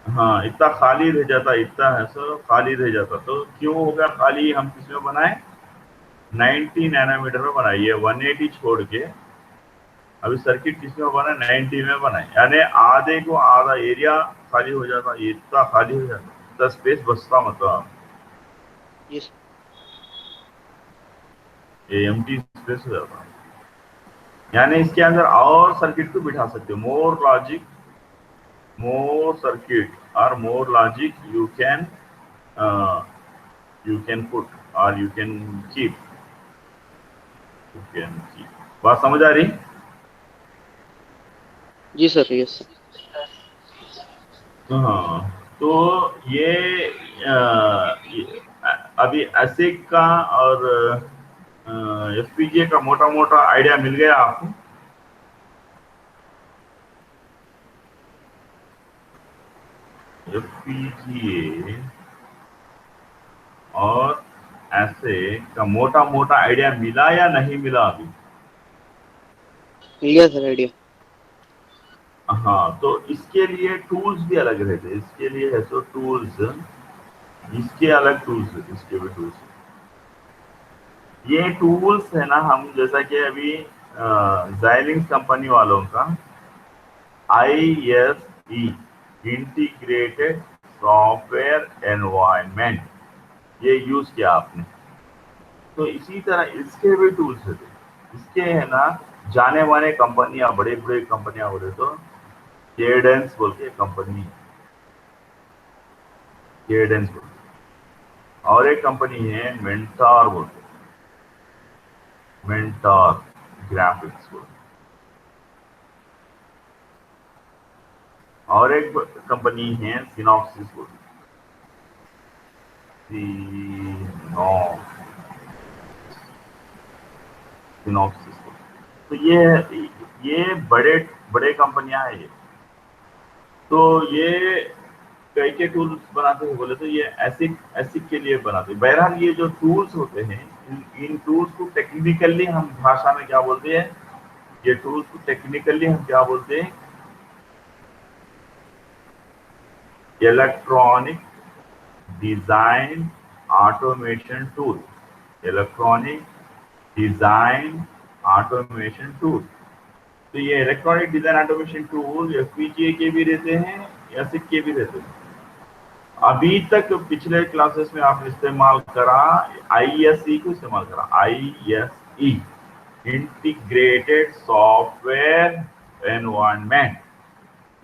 हाँ, इतना खाली रह जाता, इतना है सर खाली रह जाता। तो क्यों होगा खाली, हम किसमें बनाए, 90 नैनोमीटर में बनाए, ये 180 छोड़ के अभी सर्किट किसमें बना, 90 में बनाए, यानी आधे को आधा एरिया खाली हो जाता, इतना खाली हो जाता, इतना स्पेस बचता, मतलब यस ये एम्प्टी स्पेस हो जाता। यानी इसके अंदर और सर्किट को बिठा सकते हो, मोर सर्किट और मोर लॉजिक यू कैन पुट और यू कैन कीप। बात समझ आ रही? जी सर, यस। हाँ, तो अभी एसिक का और एफपीजीए का मोटा मोटा आइडिया मिल गया आपको। एफपीजीए और ऐसे का मोटा मोटा आइडिया मिला या नहीं मिला अभी? मिल गया सर आइडिया। हाँ, तो इसके लिए टूल्स भी अलग रहते हैं। इसके लिए है तो टूल्स, इसके अलग टूल्स है, इसके भी टूल्स। ये टूल्स है ना, हम जैसा कि अभी जाइलिंग्स कंपनी वालों का ISE इंटीग्रेटेड सॉफ्टवेयर एनवायरनमेंट ये यूज किया आपने। तो इसी तरह इसके भी टूल्स थे। इसके है ना जाने माने कंपनियां, बड़े बड़े कंपनियां बोले तो केडेंस बोल के कंपनी, केडेंस बोल के। और एक कंपनी है मेंटार बोल के, मेंटार ग्राफिक्स बोल के। और एक कंपनी है सिनॉप्सिस बोल के, सिनॉप्सिस बोल के। तो ये बड़े बड़े कंपनियां हैं ये। तो ये कई के टूल्स बनाते हैं बोले तो ये एसिक एसिक के लिए बनाते हैं। बहरहाल ये जो टूल्स होते हैं, इन टूल्स को टेक्निकली हम भाषा में क्या बोलते हैं? ये टूल्स को टेक्निकली हम क्या बोलते हैं? Electronic design automation tool. Electronic design automation tool. तो ये electronic design automation tool FPGA के भी रहते हैं, एसिक के भी रहते हैं। अभी तक पिछले क्लासेस में आपने इस्तेमाल करा आईएसई को, इस्तेमाल करा आईएसई इंटीग्रेटेड सॉफ्टवेयर एनवायरनमेंट।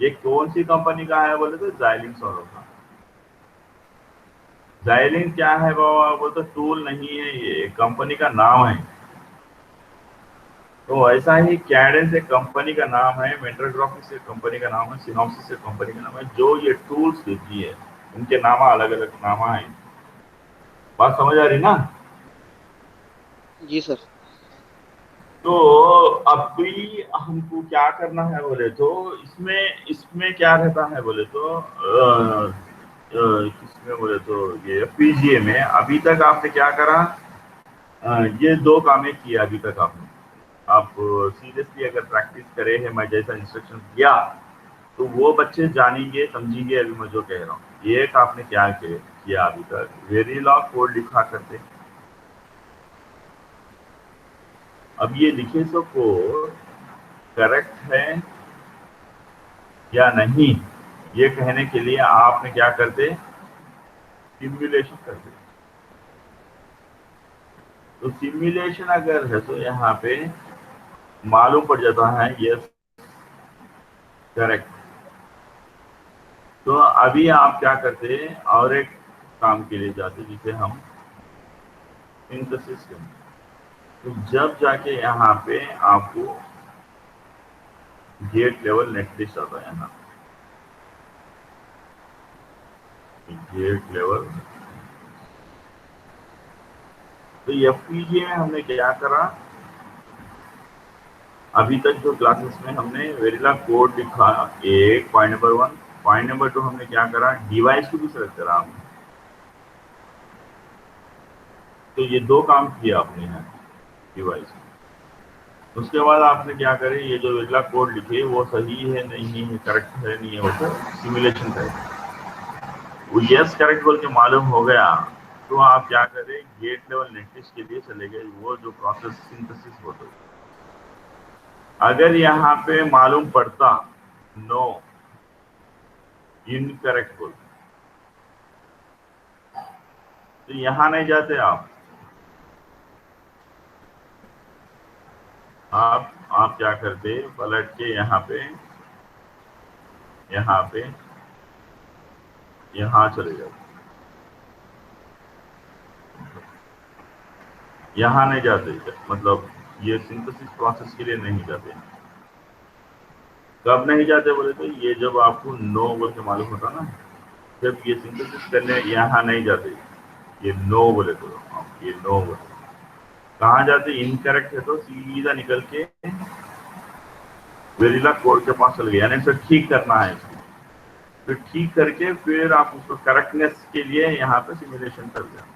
ये कौन सी कंपनी का है बोले तो जाइलिंग सोलो का। जाइलिंग क्या है बाबा? वो तो टूल नहीं है, ये कंपनी का नाम है। तो ऐसा ही कैडेंस एक कंपनी का नाम है, मेंटर ग्राफिक्स एक कंपनी का नाम है, सिनॉप्सिस एक कंपनी का नाम है। जो ये टूल्स देती है उनके नाम अलग अलग नाम है। बात समझ आ रही ना? जी सर। तो अभी हमको क्या करना है बोले तो इसमें इसमें क्या रहता है बोले तो किसमें बोले तो ये एफपीजीए में अभी तक आपने क्या करा? ये दो कामें किया अभी तक आपने। आप सीरियसली अगर प्रैक्टिस करे है मैं जैसा इंस्ट्रक्शन किया तो वो बच्चे जानेंगे समझेंगे अभी मैं जो कह रहा हूँ। एक आपने क्या किया अभी तक? वेरिलॉग कोड लिखा करते। अब ये लिखे सो कोड करेक्ट है या नहीं ये कहने के लिए आपने क्या करते? सिमुलेशन करते। तो सिमुलेशन अगर है तो यहाँ पे मालूम पड़ जाता है यस करेक्ट। तो अभी आप क्या करते हैं और एक काम के लिए जाते जिसे हम सिंथेसिस करते। तो जब जाके यहाँ पे आपको गेट लेवल नेटलिस्ट आता है यहाँ, गेट लेवल। तो एफपीजीए में हमने क्या करा? अभी तक जो क्लासेस में हमने वेरिला कोड लिखा, एक पॉइंट नंबर 1। पॉइंट नंबर 2 हमने क्या करा? डिवाइस को भी सेलेक्ट करा हमने। तो ये दो काम किए आपने यहाँ डिवाइस। उसके बाद आपने क्या करे? ये जो वेरिला कोड लिखे वो सही है नहीं है, करेक्ट है नहीं है, वो सिमुलेशन करे। वो यस करेक्ट बोल के मालूम हो गया तो आप क्या करें? गेट लेवल नेटलिस्ट के लिए चले गए, वो जो प्रोसेस सिंथेसिस होता है। अगर यहाँ पे मालूम पड़ता नो इनकरेक्ट बोल तो यहाँ नहीं जाते आप क्या करते? पलट के यहाँ पे यहाँ चले जाते। यहाँ नहीं जाते, मतलब ये सिंथेसिस प्रोसेस के लिए नहीं जाते। कब नहीं जाते बोले तो ये जब आपको नो बोल के मालूम होता ना, जब ये सिंथेसिस करने यहाँ नहीं जाते, ये नो बोले तो आप ये नो बोले कहाँ जाते, इनकरेक्ट है तो सीधा निकल के वेरिला कोड के पास चल गया, यानी फिर ठीक करना है इसको, फिर ठीक करके फिर आप उसको करेक्टनेस के लिए यहाँ पे सिमुलेशन कर दिया।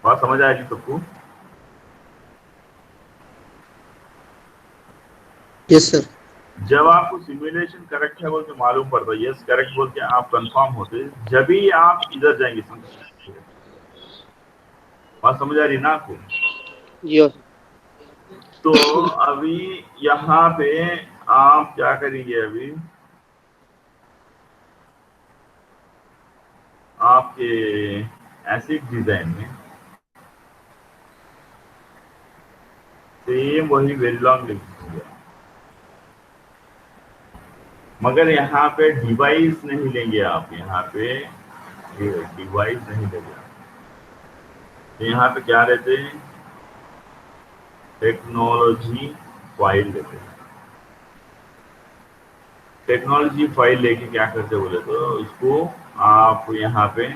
बात समझ आएगी सबको? Yes sir. जब आपको सिमुलेशन करेक्ट है बोल के मालूम पड़ता है, यस करेक्ट बोल के आप कंफर्म होते, जब ही आप इधर जाएंगे। बात समझ आ रही ना आपको? यस। तो अभी यहाँ पे आप क्या करेंगे, अभी आपके एसिड डिजाइन में सेम वही वेरिलॉग लिख दिया, मगर यहाँ पे डिवाइस नहीं लेंगे आप, यहाँ पे डिवाइस नहीं लेंगे आप। तो यहाँ पे क्या लेते हैं, टेक्नोलॉजी फाइल लेते हैं। टेक्नोलॉजी फाइल लेके क्या करते बोले तो इसको आप यहाँ पे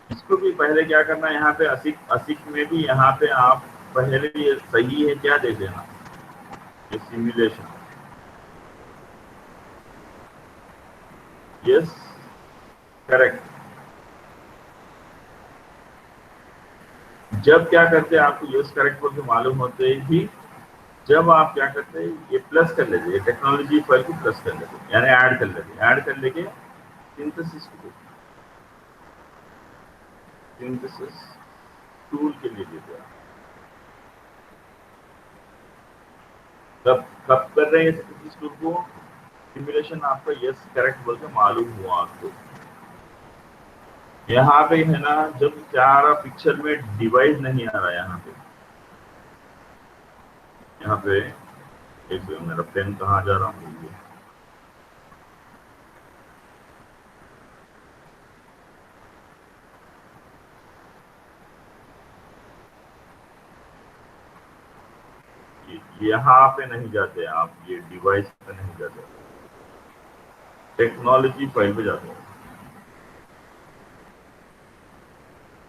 इसको भी पहले क्या करना है, यहाँ पे असिक में भी यहाँ पे आप पहले ये सही है क्या देख लेना, ये सिमुलेशन। Yes correct. जब क्या करते हैं आपको यस करेक्ट बोल के मालूम होते ही, जब आप क्या करते हैं ये प्लस कर लेते, टेक्नोलॉजी फाइल को प्लस कर लेते, यानी ऐड कर लेते, ऐड कर लेके सिंथेसिस टूल के लिए देते हैं। कब कब कर रहे हैं सिंथेसिस टूल को, सिमुलेशन आपका यस करेक्ट बोल के मालूम हुआ आपको। यहाँ पे है ना, जब सारा पिक्चर में डिवाइस नहीं आ रहा, यहाँ पे एक मेरा पेन कहाँ जा रहा हूँ, यहाँ पे नहीं जाते आप, ये डिवाइस पे नहीं जाते, टेक्नोलॉजी फाइल पे जाते हैं।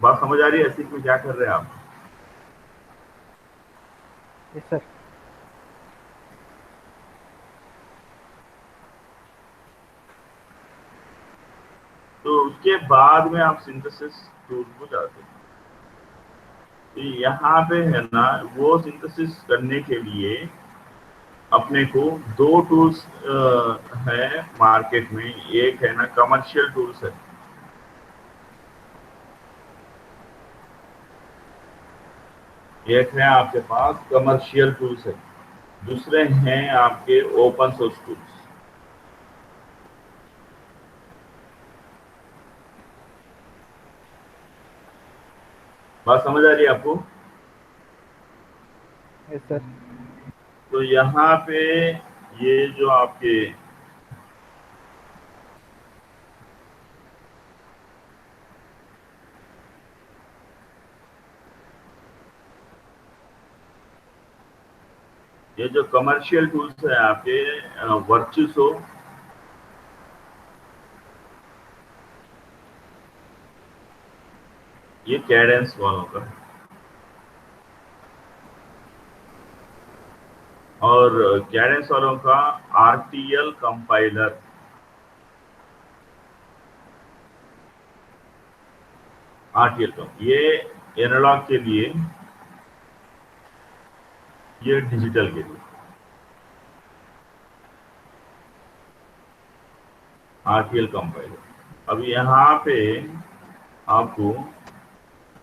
बात समझ आ रही है ऐसी में क्या कर रहे हैं आप? Yes sir. तो उसके बाद में आप सिंथेसिस टूल को जाते हैं। तो यहाँ पे है ना, वो सिंथेसिस करने के लिए अपने को दो टूल्स है मार्केट में, एक है ना कमर्शियल टूल्स है, एक है आपके पास कमर्शियल टूल्स है, दूसरे हैं आपके ओपन सोर्स टूल्स। बात समझ आ रही है आपको? Yes sir. तो यहाँ पे ये जो आपके ये जो कमर्शियल टूल्स है आपके वर्चुसो, ये कैडेंस वालों का, और कैडेंस वालों का आरटीएल कंपाइलर, ये एनालॉग के लिए, ये डिजिटल के लिए, आरटीएल कंपाइलर। अब यहाँ पे आपको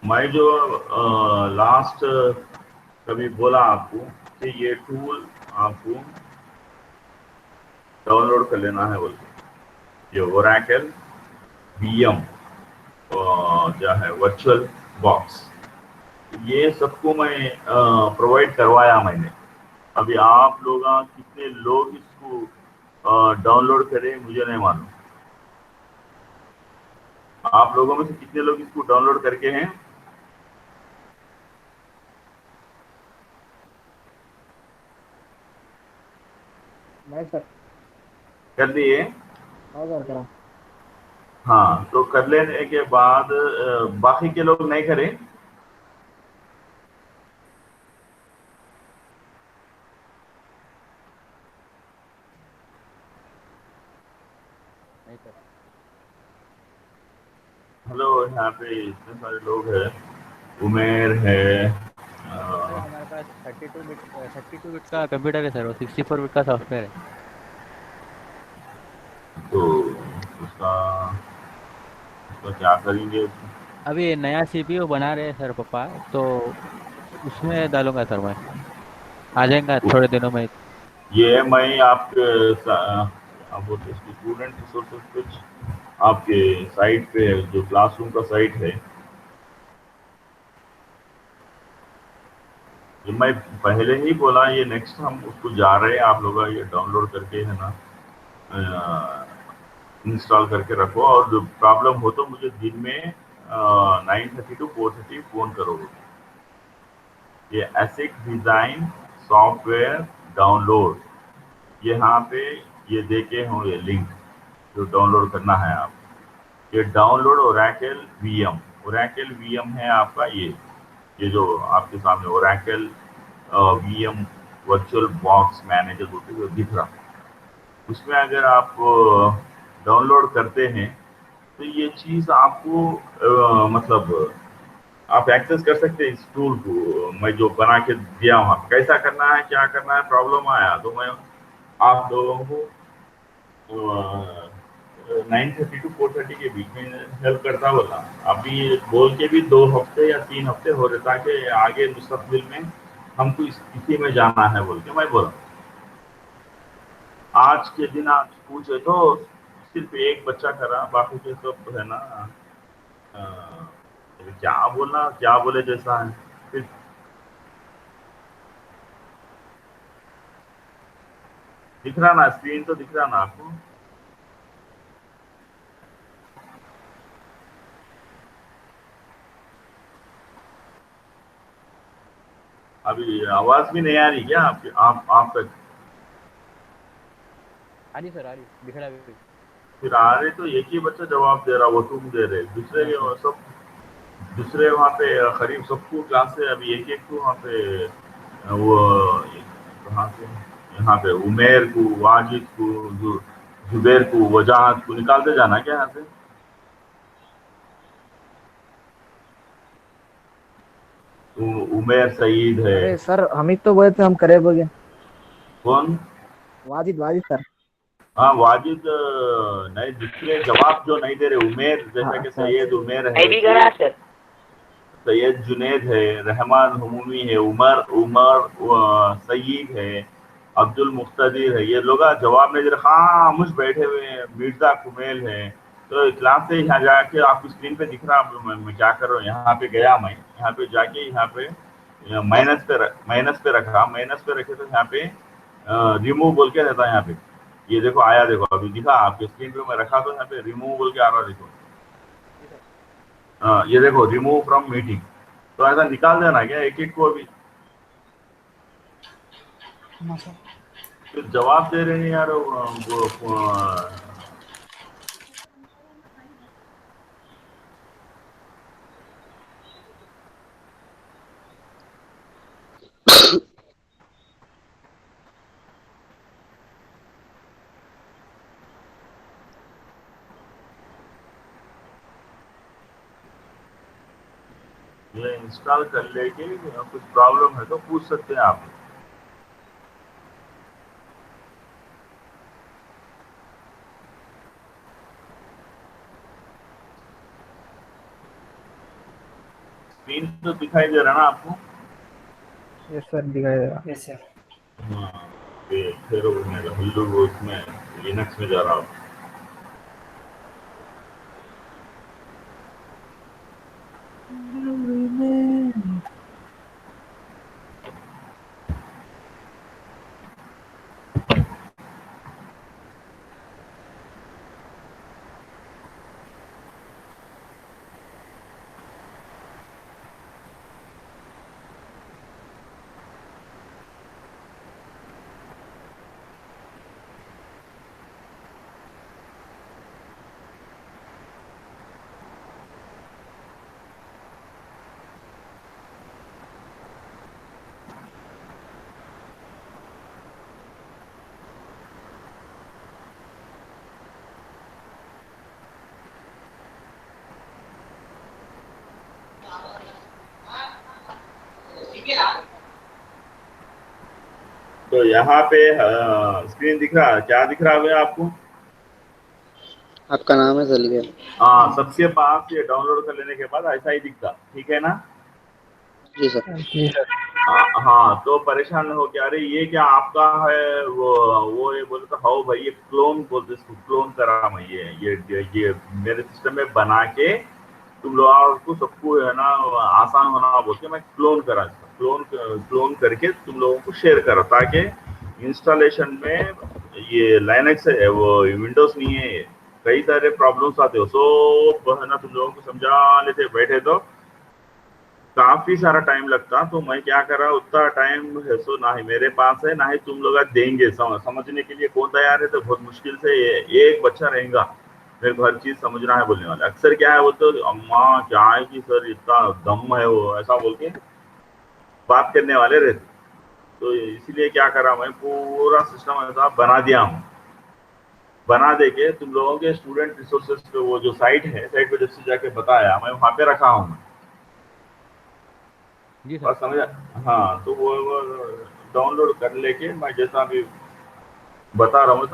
मैं जो लास्ट कभी बोला आपको कि ये टूल आपको डाउनलोड कर लेना है बोलते, ये ओरेकल वीएम जो है वर्चुअल बॉक्स, ये सबको मैं प्रोवाइड करवाया मैंने। अभी आप लोग कितने लोग इसको डाउनलोड करें मुझे नहीं मालूम, आप लोगों में से कितने लोग इसको डाउनलोड करके हैं? नहीं सर। कर दिए? हाँ सर करा। हाँ, तो कर लेने के बाद बाकी के लोग नहीं करें? नहीं सर। हेलो, यहाँ पे इतने सारे लोग हैं, उमेर है, सर हमारे पास 32 बिट का कंप्यूटर है सर, और 64 बिट का सॉफ्टवेयर है। तो उसका उसका क्या करेंगे? अभी नया सीपीयू बना रहे हैं सर पापा, तो उसमें डालूंगा सर मैं। आ जाएगा थोड़े दिनों में। ये मैं आपके आप बोलते स्टूडेंट रिसोर्सेज कुछ आपके साइट पे जो क्लासरूम का साइट है, ये मैं पहले ही बोला, ये नेक्स्ट हम उसको जा रहे हैं, आप लोग ये डाउनलोड करके है ना इंस्टॉल करके रखो, और जो प्रॉब्लम हो तो मुझे दिन में 9:30 to 4:30 फ़ोन करोगे। ये एसिक डिज़ाइन सॉफ्टवेयर डाउनलोड, यहाँ पे ये देखे हों ये लिंक जो डाउनलोड करना है आप, ये download Oracle VM. Oracle VM है आपका ये जो आपके सामने Oracle VM virtual box manager बोलते हुए दिख रहा, उसमें अगर आप डाउनलोड करते हैं तो ये चीज़ आपको मतलब आप एक्सेस कर सकते हैं इस टूल को, मैं जो बना के दिया हूँ। कैसा करना है, क्या करना है, प्रॉब्लम आया तो मैं आप लोगों को 9:30 to 4:30 के बीच में हेल्प करता बोला। अभी बोल के भी 2 हफ्ते या 3 हफ्ते हो रहे, ताकि आगे मुस्तकबिल में हमको इसी में जाना है बोल के मैं बोला। आज के दिन आप पूछे तो सिर्फ एक बच्चा करा, बाकी के सब है ना क्या बोलना, क्या बोले जैसा है। फिर दिख रहा ना, स्क्रीन तो दिख रहा ना आपको? अभी आवाज भी नहीं आ रही क्या आपकी, आप तक? आ रही सर, आ रही, दिख रहा है अभी। फिर आ रहे तो एक ही बच्चा जवाब दे रहा, वो तुम दे रहे, दूसरे हाँ सर। सब दूसरे वहाँ पे करीब सबको क्लास से अभी एक एक को वहाँ पे वो कहाँ से, यहाँ पे उमेर को, वाजिद को, जुबेर को, वजाहत को निकालते जाना क्या यहाँ से? उमेर सईद है। अरे सर हम ही तो बोले थे हम करे बोगे। कौन? वाजिद वाजिद सर। हाँ वाजिद नहीं, दूसरे जवाब जो नहीं दे रहे, उमेर हाँ जैसा कि अच्छा सैयद अच्छा। उमेर है, सैयद जुनेद है, रहमान हमूमी है, उमर उमर सईद है, अब्दुल मुख्तदिर है, ये लोग जवाब नहीं दे रहे, खामोश बैठे हुए हैं। मिर्जा कुमेल है। तो क्लास से यहाँ जाके आपकी स्क्रीन पे दिख रहा, मैं क्या कर रहा हूँ, यहाँ पे गया मैं, यहाँ पे जाके यहाँ पे माइनस पे रखा, माइनस पे रखे तो यहाँ पे रिमूव बोल के रहता है यहाँ पे। ये देखो आया, देखो अभी दिखा आपके स्क्रीन पे, मैं रखा तो यहाँ पे रिमूव बोल के आ रहा, देखो। ये देखो रिमूव फ्रॉम मीटिंग, तो ऐसा निकाल देना क्या एक एक को अभी? तो जवाब दे रहे हैं यार वो ये इंस्टॉल कर लेके कुछ प्रॉब्लम है तो पूछ सकते हैं आप। स्क्रीन तो दिखाई दे रहा ना आपको? यस सर दिखाई दे रहा। Yes sir. हाँ, ये फिर वो उसमें लिनक्स में जा रहा हूँ। तो यहाँ पे स्क्रीन दिख रहा है, क्या दिख रहा है भैया आपको? आपका नाम है चल गया। हाँ, सबके पास ये डाउनलोड कर लेने के बाद ऐसा ही दिखता, ठीक है ना? जी सर। जी सर। हाँ, तो परेशान हो क्या, अरे ये क्या आपका है? वो ये बोलता, हाँ भाई ये क्लोन बोलते, इसको क्लोन करा मैं, ये मेरे सिस्टम में बना के तुम लोगों को सबको है ना आसान होना बोल के मैं क्लोन करा, क्लोन करके तुम लोगों को शेयर करा, ताकि इंस्टॉलेशन में ये लाइनक्स है, वो विंडोज नहीं है, ये कई सारे प्रॉब्लम्स आते हो, सो है ना तुम लोगों को समझा लेते बैठे तो काफी सारा टाइम लगता। तो मैं क्या करा, उतना टाइम है सो ना ही मेरे पास है ना ही तुम लोग देंगे, समझने के लिए कौन तैयार है? तो बहुत मुश्किल से एक बच्चा रहेगा मेरे को हर चीज समझना है बोलने वाला। अक्सर क्या है वो तो अम्मा क्या है कि सर इतना दम है वो, ऐसा बोल के बात करने वाले रहते। तो इसीलिए क्या करा, मैं पूरा सिस्टम ऐसा बना दिया हूँ, बना दे के तुम लोगों के स्टूडेंट रिसोर्सेज पे वो जो साइट है, साइट पे जैसे जाके बताया मैं वहां पे रखा हूँ, जी और सर। समझा? हाँ, तो वो डाउनलोड कर लेके मैं जैसा अभी बता रहा हूँ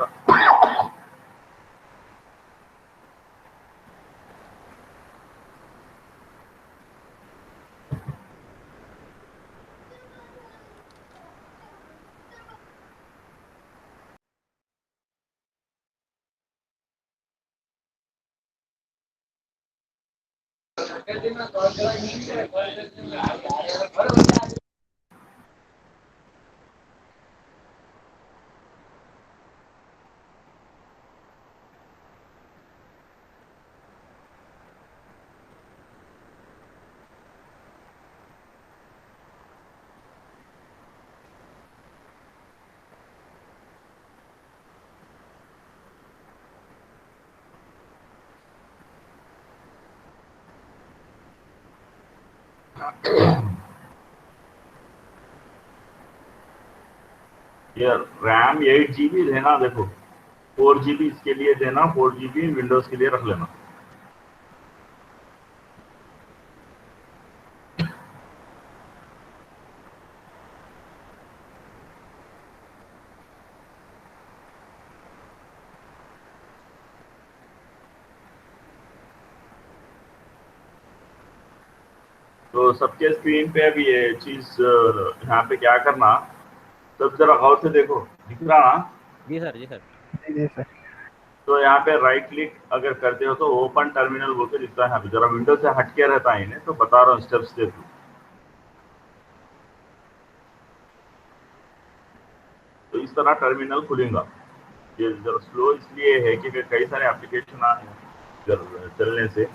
ये रैम 8 GB देना, देखो 4 GB इसके लिए देना, 4 GB विंडोज के लिए रख लेना। तो सबके स्क्रीन पे अभी ये चीज यहाँ पे क्या करना, सब जरा गौर से देखो, दिख रहा ना? जी सर। जी सर। जी जी सर। तो यहाँ पे राइट क्लिक अगर करते हो तो ओपन टर्मिनल बोल के दिखता है, यहाँ पे जरा विंडो से हट के रहता है इन्हें, तो बता रहा हूँ स्टेप्स देखो। तो इस तरह टर्मिनल खुलेगा। ये जरा स्लो इसलिए है कि कई सारे एप्लीकेशन आ चलने से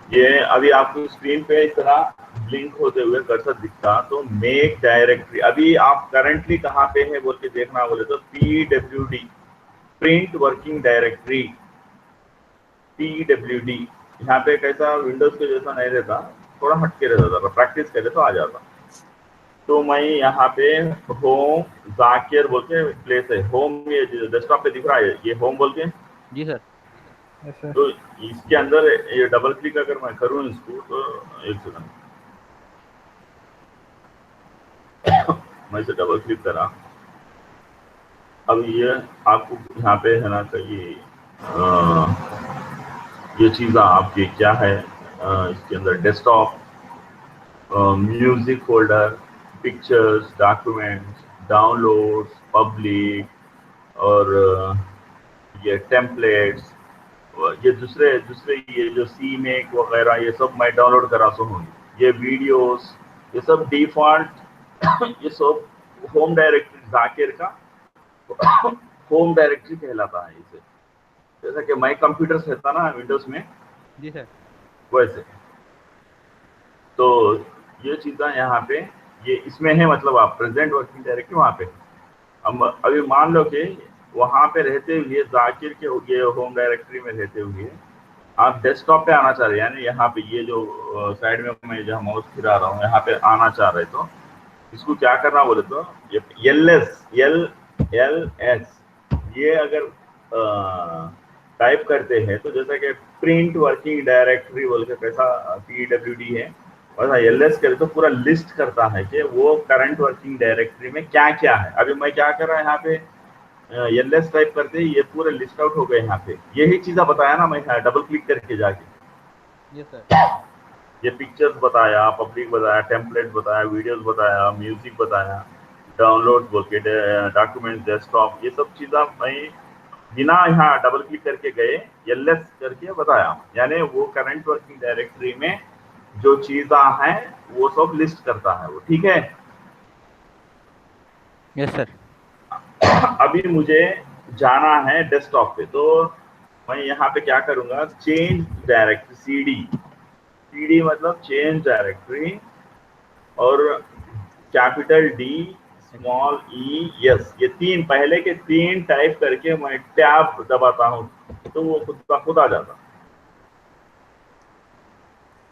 ये अभी आपको स्क्रीन पे इस तरह ब्लिंक होते हुए कर्सर दिखता। तो मेक डायरेक्टरी, अभी आप करंटली कहाँ पे है बोल के देखना बोले तो PWD, print working directory, PWD। यहाँ पे कैसा विंडोज के जैसा नहीं रहता, थोड़ा हटके रहता था, प्रैक्टिस करे तो आ जाता। तो मैं यहाँ पे होम जाकिर बोल के प्लेस है, होम ये डेस्कटॉप पे दिख रहा है, ये होम बोल के। जी सर। Yes sir. तो इसके अंदर ये डबल क्लिक अगर मैं करूँ इसको तो एक सेकंड मैं इसे डबल क्लिक करा। अब ये आपको यहाँ पे है ना चाहिए ये चीज़ आपकी क्या है, इसके अंदर desktop, music folder, pictures, documents, downloads, public और ये टेम्पलेट्स, ये दूसरे दूसरे ये जो सी मेक वगैरह ये सब मैं डाउनलोड करा सो हूँ। ये वीडियोस ये सब डिफॉल्ट ये सब होम डायरेक्टरी जाकिर का होम डायरेक्टरी कहलाता है इसे। जैसा कि माई कंप्यूटर से था ना विंडोज में, जी सर। वैसे। तो ये चीज़ें यहाँ पे ये इसमें है, मतलब आप प्रेजेंट वर्किंग डायरेक्टरी वहाँ पे। अब अभी मान लो कि वहाँ पे रहते हुए जाकिर के ये होम डायरेक्टरी में रहते हुए आप डेस्कटॉप पे आना चाह रहे हैं, यानी यहाँ पे ये जो साइड में मैं जहाँ माउस फिरा रहा हूँ यहाँ पे आना चाह रहे, तो इसको क्या करना बोले तो ये LS ये अगर टाइप करते हैं तो जैसा कि प्रिंट वर्किंग डायरेक्टरी बोल के कैसा PWD है, और एलएस करे तो पूरा लिस्ट करता है कि वो करंट वर्किंग डायरेक्टरी में क्या क्या है। अभी मैं क्या कर रहा है यहाँ पे एलएस टाइप करते ही ये पूरे लिस्ट आउट हो गए यहाँ पे। यही चीज़ा बताया ना मैं डबल क्लिक करके जाके। Yes sir. ये पिक्चर्स बताया, पब्लिक बताया, टेम्पलेट बताया, वीडियोस बताया, म्यूजिक बताया, डाउनलोड बोल के, डॉक्यूमेंट, डेस्कटॉप, ये सब चीज़ा मैं बिना यहाँ डबल क्लिक करके गए एलएस करके बताया। यानी वो करंट वर्किंग डायरेक्टरी में जो चीज़ा हैं वो सब लिस्ट करता है वो। ठीक है। Yes sir. अभी मुझे जाना है डेस्कटॉप पे, तो मैं यहाँ पे क्या करूँगा, चेंज डायरेक्टरी, सीडी मतलब चेंज डायरेक्टरी, और कैपिटल डी स्मॉल ई यस, ये तीन पहले के तीन टाइप करके मैं टैब दबाता हूँ तो वो खुद का खुद आ जाता।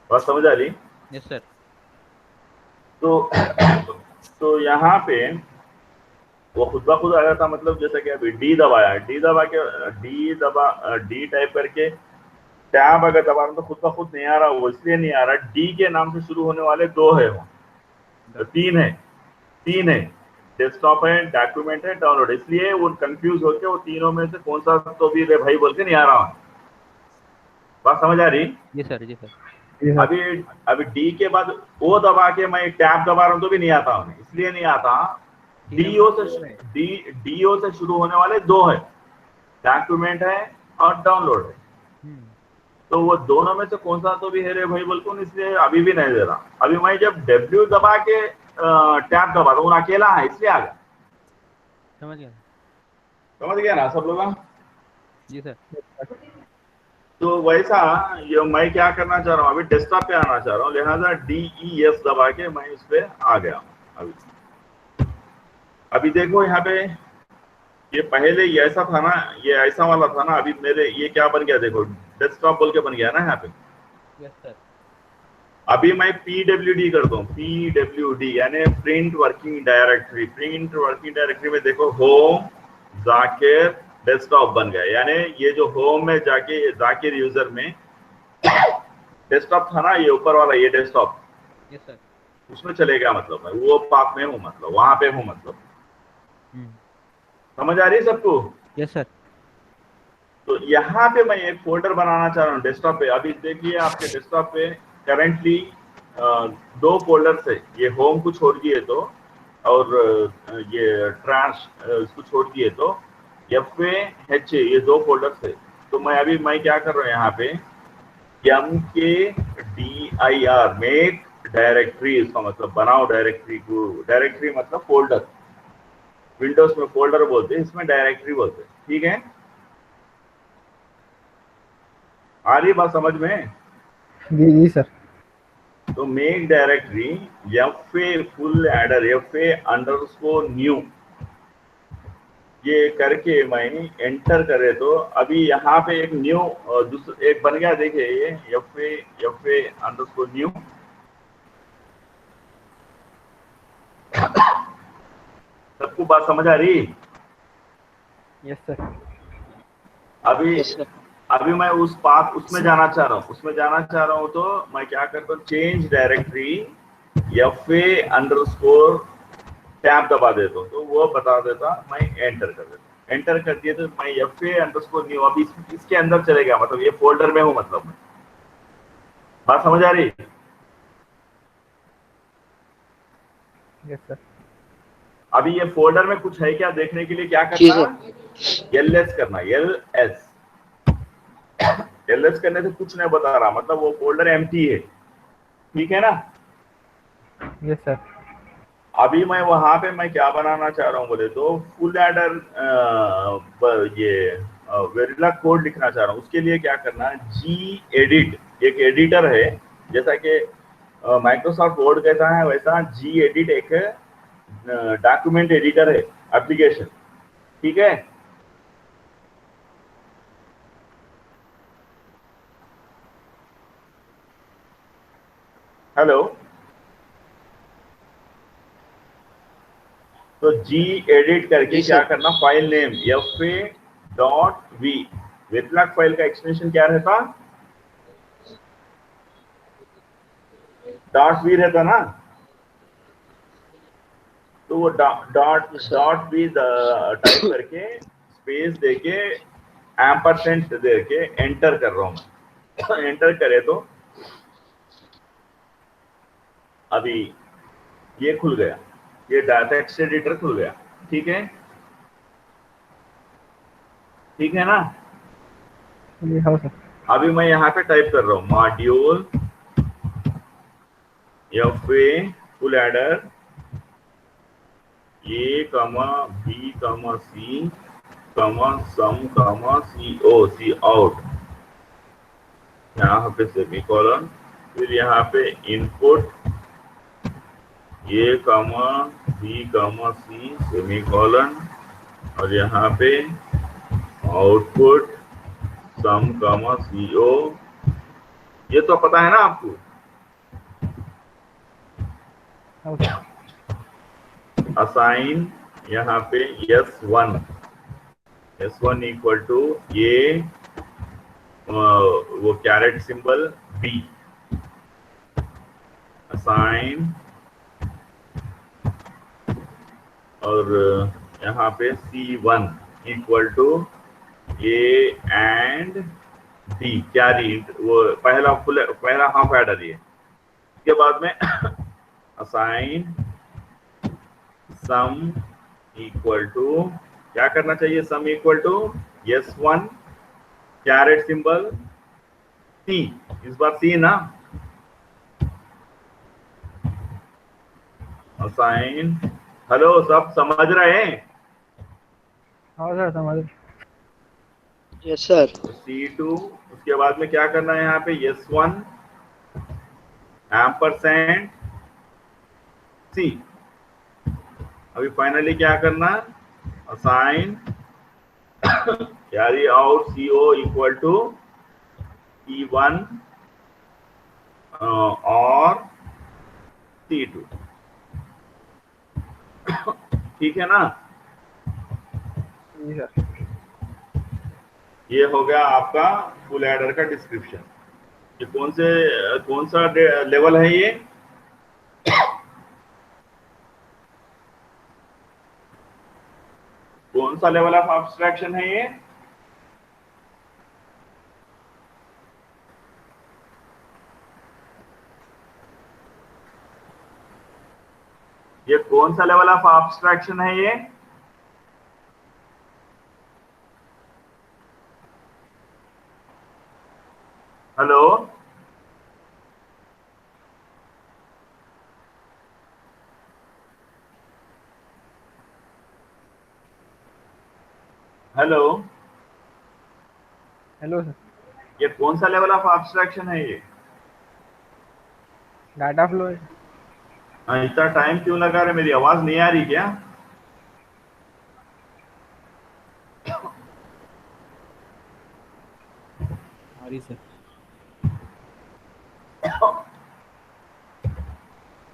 बात समझ आ रही? Yes sir. तो यहाँ पे वो खुद ब खुद आ जाता। मतलब जैसे कि अभी डी दबाया, डी दबा के डी टाइप करके टैब अगर दबा रहा तो खुद ब खुद नहीं आ रहा। वो इसलिए नहीं आ रहा, डी के नाम से शुरू होने वाले दो है वो, तो तीन है, डेस्कटॉप है, डॉक्यूमेंट है, डाउनलोड। इसलिए वो कंफ्यूज होके वो तीनों में से कौन सा तो भी रे भाई बोल के नहीं आ रहा। बात समझ आ रही? जी सर। जी सर। अभी डी के बाद ओ दबा के मैं टैब दबा रहा हूँ तो भी नहीं आता हूँ। इसलिए नहीं आता, डीओ से शुरू होने वाले दो है, डॉक्यूमेंट है और डाउनलोड है। तो वो दोनों में से कौन सा तो भी है रे भाई बोल को, इसलिए अभी भी नहीं दे रहा। अभी मैं जब डब्ल्यू दबा के टैब दबा तो अकेला है, इसलिए आ गया। समझ गया ना सब लोग? जी सर। तो वैसा ये मैं क्या करना चाह रहा हूँ, अभी डेस्कटॉप पे आना चाह रहा हूँ, लिहाजा DES दबा के मैं इस पे आ गया हूँ। अभी देखो यहाँ पे, ये पहले ये ऐसा था ना, ये ऐसा वाला था ना, अभी मेरे ये क्या बन गया देखो, डेस्कटॉप बोल के बन गया ना यहाँ पे। Yes sir. अभी मैं PWD करता हूँ, PWD यानी print working directory. Print working directory में देखो होम, जाकिर, डेस्कटॉप बन गया। यानी ये जो होम में जाके जाकिर यूजर में डेस्कटॉप था ना, ये ऊपर वाला ये डेस्कटॉप, यस सर, उसमें चलेगा। मतलब मैं वो पाथ में हूँ, मतलब वहां पे हूँ। मतलब समझ आ रही है सबको? Yes sir. तो यहाँ पे मैं एक फोल्डर बनाना चाह रहा हूँ डेस्कटॉप पे। अभी देखिए आपके डेस्कटॉप पे करेंटली दो फोल्डर्स है। ये होम को छोड़ दिए तो, और ये ट्रांस इसको छोड़ दिए तो FAH, ये दो फोल्डर्स है। तो मैं क्या कर रहा हूँ यहाँ पे, MKDIR, मेक डायरेक्टरी, इसका मतलब बनाओ डायरेक्टरी को। डायरेक्टरी मतलब फोल्डर, विंडोज में फोल्डर बोलते हैं, इसमें डायरेक्टरी बोलते हैं। ठीक है, आ रही बात समझ में? जी जी सर। तो make directory FA full adder FA_new, ये करके मैं एंटर करे तो अभी यहाँ पे एक न्यू एक बन गया। देखिए ये FA_new। सबको बात समझ आ रही? Yes sir. अभी मैं उस पाथ उसमें जाना चाह रहा हूँ, तो मैं क्या करता हूँ, चेंज डायरेक्टरी FA_ टैब दबा देता हूँ तो वो बता देता, मैं एंटर कर देता। एंटर कर दिए तो मैं FA_new अभी इसके अंदर चलेगा। मतलब ये फोल्डर में हूँ। मतलब मैं, बात समझ आ रही? Yes sir. अभी ये फोल्डर में कुछ है क्या देखने के लिए क्या करना, LS करना। LS करने से कुछ नहीं बता रहा, मतलब वो फोल्डर एम्प्टी है। ठीक है ना? Yes sir. अभी मैं वहां पे मैं क्या बनाना चाह रहा हूँ बोले तो, फुल एडर ये वेरिला कोड लिखना चाह रहा हूँ। उसके लिए क्या करना, gedit एक एडिटर है, जैसा कि माइक्रोसॉफ्ट वर्ड कहता है वैसा gedit एक डॉक्यूमेंट एडिटर है, एप्लीकेशन। ठीक है, हेलो। तो gedit करके क्या करना, file name FA.v, Verilog file का एक्सटेंशन क्या रहता, डॉट भी रहता ना, तो वो डॉट Yes, sir. डॉट भी टाइप करके स्पेस देके एम्परसेंट देके एंटर कर रहा हूं मैं। एंटर करे तो अभी ये खुल गया, ये टेक्स्ट एडिटर खुल गया। ठीक है, ठीक है ना। जी हाँ सर। अभी मैं यहाँ पे टाइप कर रहा हूँ module FA full adder A कमा B कमा C कमा सम कमा सी आउट, यहाँ पे सेमीकोलन, फिर यहाँ पे इनपुट A कमा B कमा C सेमीकोलन, और यहाँ पे आउटपुट सम कमा CO। ये तो पता है ना आपको। हाँ सर। असाइन यहाँ पे S1 इक्वल टू ये वो कैरेट सिंबल B, असाइन, और यहाँ पे C1 equal to A and D carry, वो पहला हाफ एडर ये। इसके बाद में असाइन सम इक्वल टू, क्या करना चाहिए, sum equal to S1 caret symbol C, इस बार C ना, असाइन, हेलो सब समझ रहे हैं। हाँ सर समझ। Yes, sir. C2, उसके बाद में क्या करना है, यहाँ पे S1 एम्परसेंड C। अभी फाइनली क्या करना, assign carry out CO equal to E1 और C2। ठीक है ना। जी सर। ये हो गया आपका फुल एडर का डिस्क्रिप्शन। ये कौन सा लेवल है ये, कौन सा लेवल ऑफ एब्स्ट्रैक्शन है ये कौन सा लेवल ऑफ एब्स्ट्रैक्शन है ये। Hello, hello, hello sir. ये कौन सा लेवल ऑफ एब्स्ट्रैक्शन है ये। डाटा फ्लो है। इतना टाइम क्यों लगा रहे, मेरी आवाज नहीं आ रही क्या। आ रही सर।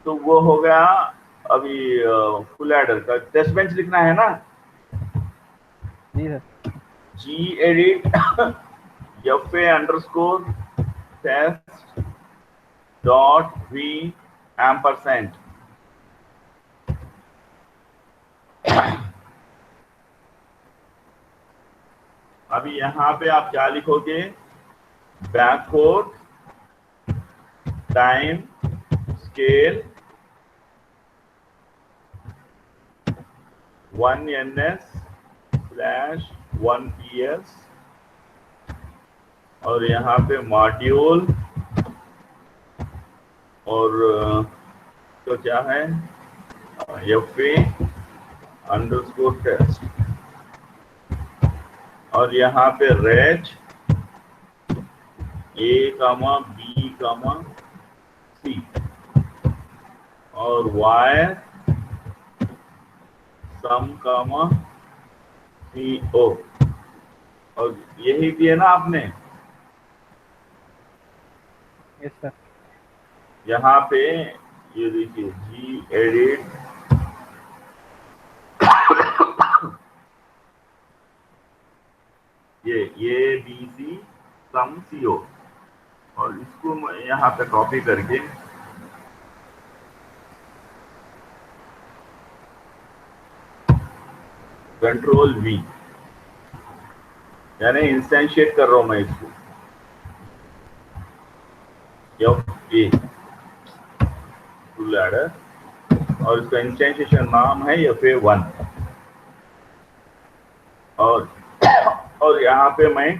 तो वो हो गया अभी फुल एडर का। टेस्ट बेंच लिखना है ना, जी sir. gedit FA underscore test dot V ampersand. अभी यहाँ पे आप क्या लिखोगे, बैककोड टाइम स्केल 1ns/1ps, और यहाँ पे मॉड्यूल, और तो क्या है FA अंडरस्कोर टेस्ट, और यहाँ पे रेज A, B, C, और वायर सम CO, और यही दिए ना आपने। Yes sir. यहाँ पे ये देखिए gedit ये ABC सम CO, और इसको मैं यहाँ पे कॉपी करके कंट्रोल V, यानी इंस्टेंशिएट कर रहा हूं मैं इसको FA टूल एडर, और इसका इंस्टेंशिएशन नाम है FA1। और यहाँ पे मैं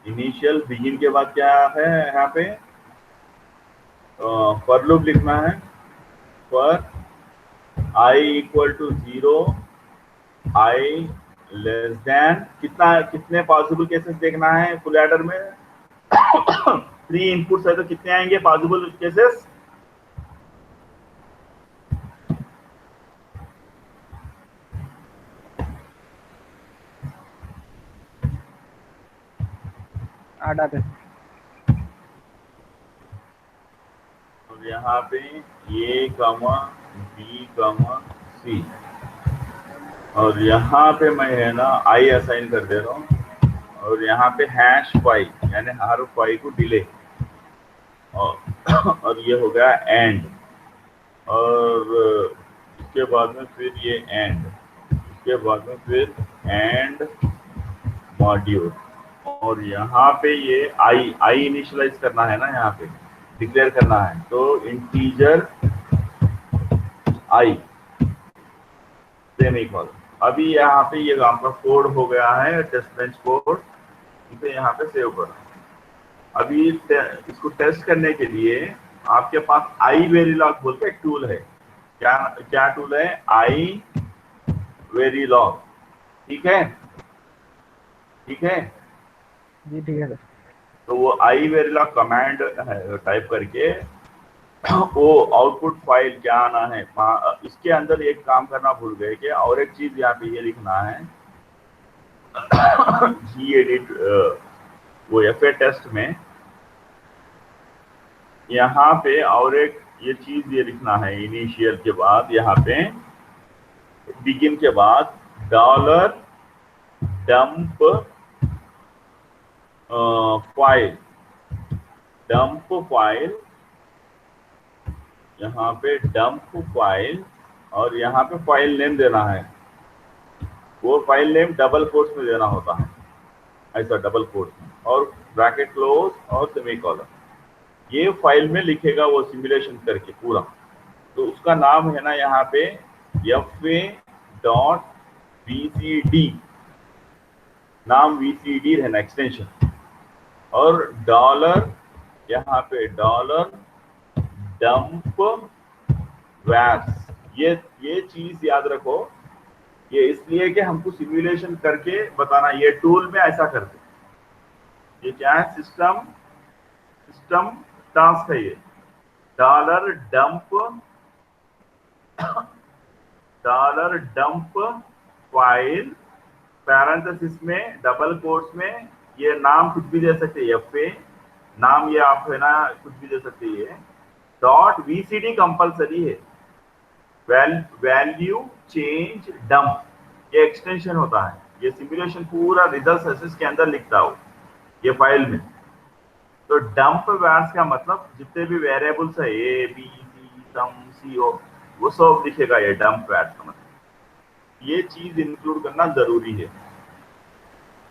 इनिशियल बिगिन के बाद क्या है यहाँ पे फॉर लूप लिखना है। For I equal to 0, I less than कितने पॉसिबल केसेस देखना है फुल एडर में 3 इनपुट्स है तो कितने आएंगे पॉसिबल केसेस? आठ आते। और यहाँ पे A, B, C, और यहाँ पे मैं है ना I असाइन कर दे रहा हूँ, और यहाँ पे #5 यानी हर 5 को डिले, और ये हो गया एंड, और इसके बाद में फिर ये एंड, इसके बाद में फिर एंड मॉड्यूल, और यहाँ पे ये I इनिशियलाइज करना है ना, यहाँ पे डिक्लेयर करना है, तो इंटीजर I सेमीकोलन। अभी यहाँ पे ये आपका कोड हो गया है टेस्ट बेंच कोड, इसे यहाँ पे सेव करो। अभी इसको टेस्ट करने के लिए आपके पास iVerilog बोल के एक टूल है। क्या टूल है? iVerilog। ठीक है जी ठीक है सर। तो वो iVerilog कमांड टाइप करके वो आउटपुट फाइल क्या आना है। इसके अंदर एक काम करना भूल गए कि और एक चीज यहाँ पे ये लिखना है gedit वो FA टेस्ट में यहाँ पे और एक ये चीज ये लिखना है इनिशियल के बाद, यहाँ पे बिगिन के बाद $dump फाइल, यहाँ पे डंप फाइल, और यहाँ पे फाइल नेम देना है। वो फाइल नेम डबल कोट्स में देना होता है, ऐसा डबल कोट्स में, और ब्रैकेट क्लोज और सेमीकोलन। ये फाइल में लिखेगा वो सिमुलेशन करके पूरा, तो उसका नाम है ना यहाँ पे FA.VCD, नाम VCD रहना एक्सटेंशन, और डॉलर यहाँ पे $dump vars। ये चीज याद रखो, ये इसलिए कि हमको सिमुलेशन करके बताना, ये टूल में ऐसा करते। ये क्या है? सिस्टम टास्क है ये। $dump फाइल पैरेंथेसिस में डबल कोट्स में, ये नाम कुछ भी दे सकते हैं, FA नाम ये आप है ना कुछ भी दे सकते हैं। .VCD कंपलसरी है, वैल्यू चेंज डंप, ये एक्सटेंशन होता है। ये सिमुलेशन पूरा रिजल्ट एसेस के अंदर लिखता हो ये फाइल में। तो डंप वैल्स का मतलब जितने भी वेरिएबल्स है A, B, C, some, CO, वो सब लिखेगा ये डंप वैल्स का मतलब। ये चीज इंक्लूड करना जरूरी है।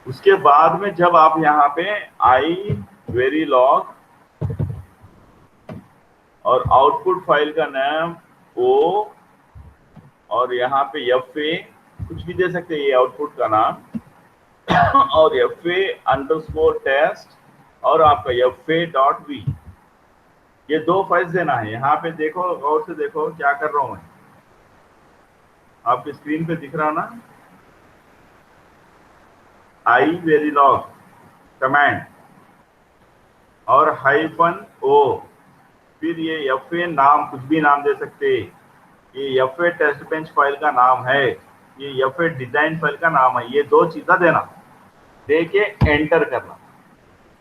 उसके बाद में जब आप यहाँ पे iVerilog और आउटपुट फाइल का नाम O, और यहाँ पे FA कुछ भी दे सकते हैं, ये आउटपुट का नाम, और FA_test और आपका FA.v, ये 2 फाइल्स देना है। यहाँ पे देखो, गौर से देखो क्या कर रहा हूँ मैं, आपकी स्क्रीन पे दिख रहा ना iVerilog कमांड और -o, फिर ये FA नाम कुछ भी नाम दे सकते, ये FA टेस्ट बेंच फाइल का नाम है, ये FA डिजाइन फाइल का नाम है। ये 2 चीज़ें देना, दे के एंटर करना।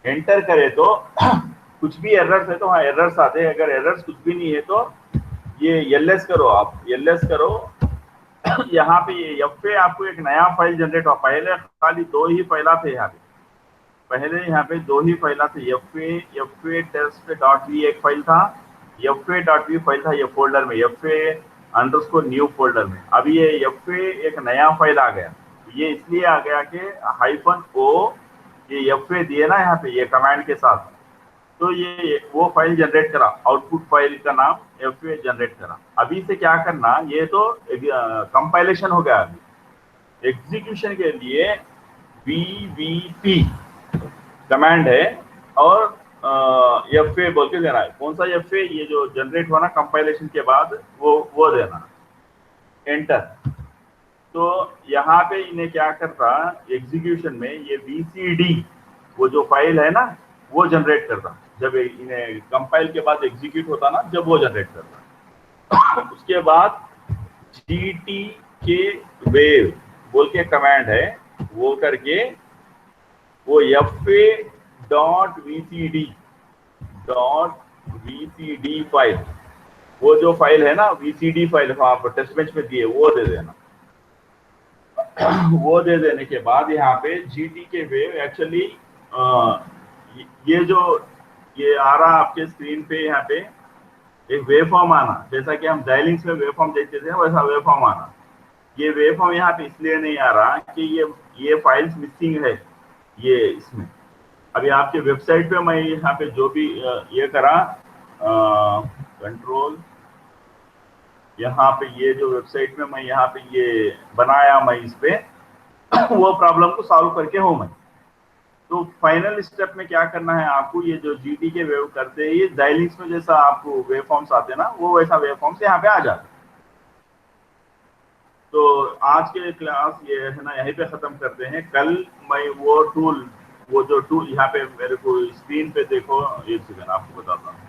एंटर करे तो कुछ भी एरर्स है तो हाँ एरर्स आते हैं, अगर एरर्स कुछ भी नहीं है तो ये ls करो, आप ls करो। यहाँ पे ये FA आपको एक नया फाइल जनरेट हो, पहले खाली 2 ही फाइल थे यहाँ पे, पहले यहाँ पे दो ही फाइल थे, F A test dot V एक फाइल था, F A dot V file था ये फोल्डर में, F A underscore new folder में। अब ये एफ ए एक नया फाइल आ गया, ये इसलिए आ गया कि हाइफन ओ ये एफ ए दिए ना यहाँ पे ये कमांड के साथ, तो ये वो फाइल जनरेट करा, आउटपुट फाइल का नाम एफ ए जनरेट करा। अभी से क्या करना, ये तो कंपाइलेशन हो गया, अभी एग्जीक्यूशन के लिए VVP कमांड है और एफ ए बोल के देना है। कौन सा एफ ए, ये जो जनरेट हुआ ना कंपाइलेशन के बाद वो देना, एंटर। तो यहाँ पे इन्हें क्या करता, एग्जीक्यूशन में ये VCD वो जो फाइल है ना वो जनरेट करता, जब इन्हें कंपाइल के बाद एग्जीक्यूट होता ना, जब वो जनरेट करता। उसके बाद GT के वेव बोल के कमांड है, वो करके वो fa.vcd फाइल, वो जो फाइल है ना VCD फाइल वहां पर टेस्ट बेंच में दिए, वो दे देना। वो दे देने के बाद यहाँ पे GT के वेव एक्चुअली ये जो ये आ रहा आपके स्क्रीन पे, यहाँ पे एक वेव फॉर्म आना, जैसा कि हम डायलिंग्स में वेव फॉर्म देखते थे वैसा वेव फॉर्म आना। ये वेव फॉर्म यहाँ पे इसलिए नहीं आ रहा कि ये फाइल्स मिसिंग है ये इसमें। अभी आपके वेबसाइट पे मैं यहाँ पे जो भी ये करा कंट्रोल, यहाँ पे ये जो वेबसाइट में मैं यहाँ पे ये बनाया मैं इस पे वो प्रॉब्लम को सॉल्व करके हूँ मैं। तो फाइनल स्टेप में क्या करना है आपको, ये जो GT के वेव करते हैं ये डायलिंग्स में जैसा आपको वेव फॉर्म्स आते हैं ना, वो वैसा वेव फॉर्म्स यहाँ पे आ जाते। तो आज के क्लास ये है ना यहीं पे खत्म करते हैं। कल मैं वो टूल, वो जो टूल यहाँ पे मेरे को स्क्रीन पे देखो, एक सेकंड आपको बताता हूँ।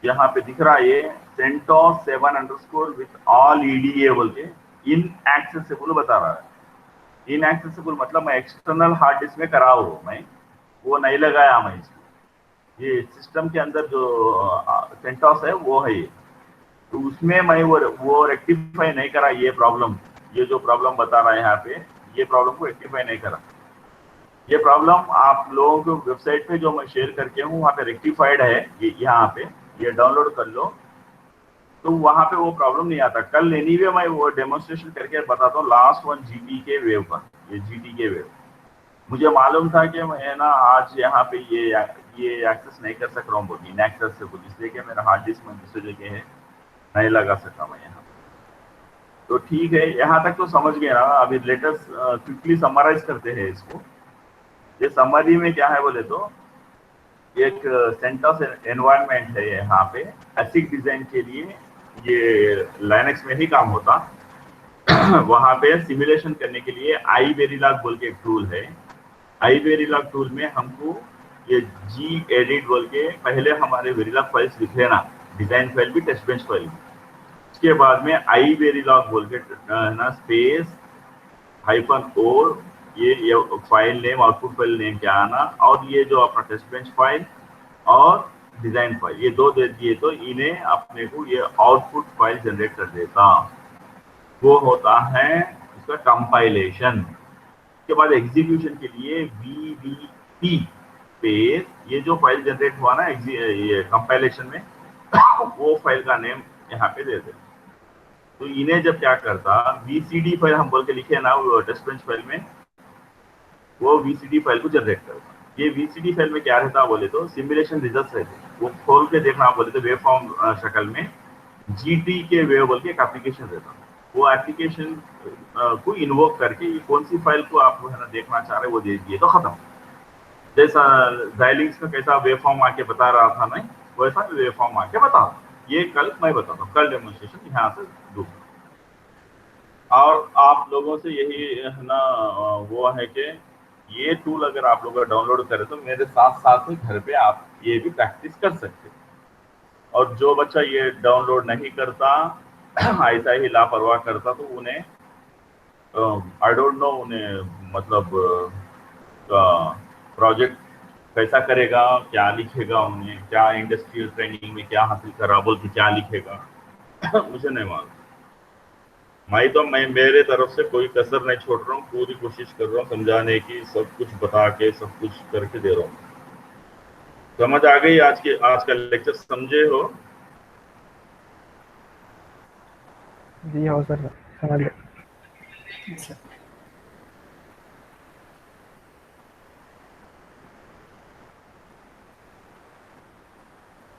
यहाँ पे दिख रहा है ये CentOS 7 underscore with all EDA बोल के इनएक्सेसिबल बता रहा है। इनएक्सेसिबल मतलब मैं एक्सटर्नल हार्ड डिस्क में करा हूँ, मैं वो नहीं लगाया मैं इसमें। ये सिस्टम के अंदर जो CentOS है वो है ये, तो उसमें मैं वो रेक्टिफाई नहीं करा ये प्रॉब्लम, ये जो प्रॉब्लम बता रहा है यहाँ पे, ये प्रॉब्लम को रेक्टिफाई नहीं करा। ये प्रॉब्लम आप लोगों को वेबसाइट पे जो मैं शेयर करके हूँ वहाँ पे रेक्टिफाइड है, ये यहाँ पे ये डाउनलोड कर लो, तो वहाँ पे वो प्रॉब्लम नहीं आता। कल एनीवे मैं वो डेमोन्स्ट्रेशन करके बताता हूँ लास्ट वन GT के वेव पर, ये GT के वेव। मुझे मालूम था कि मैं ना आज यहाँ पे ये एक्सेस नहीं कर सक रहा हूँ, बहुत इनएक्सेसिबल, इसलिए कि मेरा हार्ड डिस्क में दूसरी जगह है, नहीं लगा सका मैं यहाँ। तो ठीक है, यहाँ तक तो समझ गए ना। अभी लेटेस्ट क्विकली समराइज करते हैं इसको। ये समरी में क्या है बोले तो, एक CentOS एनवायरनमेंट है यहाँ पे ASIC डिजाइन के लिए, ये लाइनक्स में ही काम होता। वहाँ पे सिमुलेशन करने के लिए iVerilog बोल के एक टूल है। iVerilog टूल में हमको ये gedit बोल के पहले हमारे Verilog फाइल्स लिख लेना, डिजाइन फाइल भी टेस्ट बेंच फाइल भी। उसके बाद में iVerilog बोल के ना स्पेस -o ये file name, output file name क्या आना, और ये जो अपना टेस्ट बेंच फाइल और डिजाइन फाइल, ये दो दे दिए तो इन्हें अपने को ये आउटपुट फाइल जनरेट कर देता। वो होता है इसका कंपाइलेशन। उसके बाद एग्जीक्यूशन के लिए VVP स्पेस ये जो फाइल जनरेट हुआ ना ये कंपाइलेशन में वो फाइल का नेम यहाँ पे दे दे। तो इन्हें जब क्या करता, VCD फाइल हम बोल के लिखे ना वो टेस्ट बेंच फाइल में, वो VCD फाइल को जनरेट करता। ये VCD फाइल में क्या रहता बोले तो सिमुलेशन रिजल्ट्स रहते, वो खोल के देखना बोले तो वेव फॉर्म शक्ल में GT के वेव बोल के एक एप्लीकेशन रहता। वो एप्लीकेशन को इन्वोक करके ये कौन सी फाइल को आप है ना देखना चाह रहे वो दे दिए तो खत्म। जैसा डायलिंग्स में कैसा वेव फॉर्म आके बता रहा था मैं, वैसा वेव फॉर्म आके बता। ये कल मैं बताता हूँ, कल डेमोन्स्ट्रेशन यहाँ से दूंगा। और आप लोगों से यही है ना वो है कि ये टूल अगर आप लोग डाउनलोड करें तो मेरे साथ साथ में घर पे आप ये भी प्रैक्टिस कर सकते। और जो बच्चा ये डाउनलोड नहीं करता ऐसा ही लापरवाह करता तो उन्हें आई डोंट नो उन्हें मतलब प्रोजेक्ट कैसा करेगा, क्या लिखेगा, उन्हें क्या इंडस्ट्रियल ट्रेनिंग में क्या हासिल करा बोल के क्या लिखेगा मुझे नहीं मालूम। मैं मेरे तरफ से कोई कसर नहीं छोड़ रहा हूँ, पूरी कोशिश कर रहा हूँ समझाने की, सब कुछ बता के सब कुछ करके दे रहा हूँ। समझ आ गई? आज का लेक्चर समझे हो? जी हो सर, समझ गए।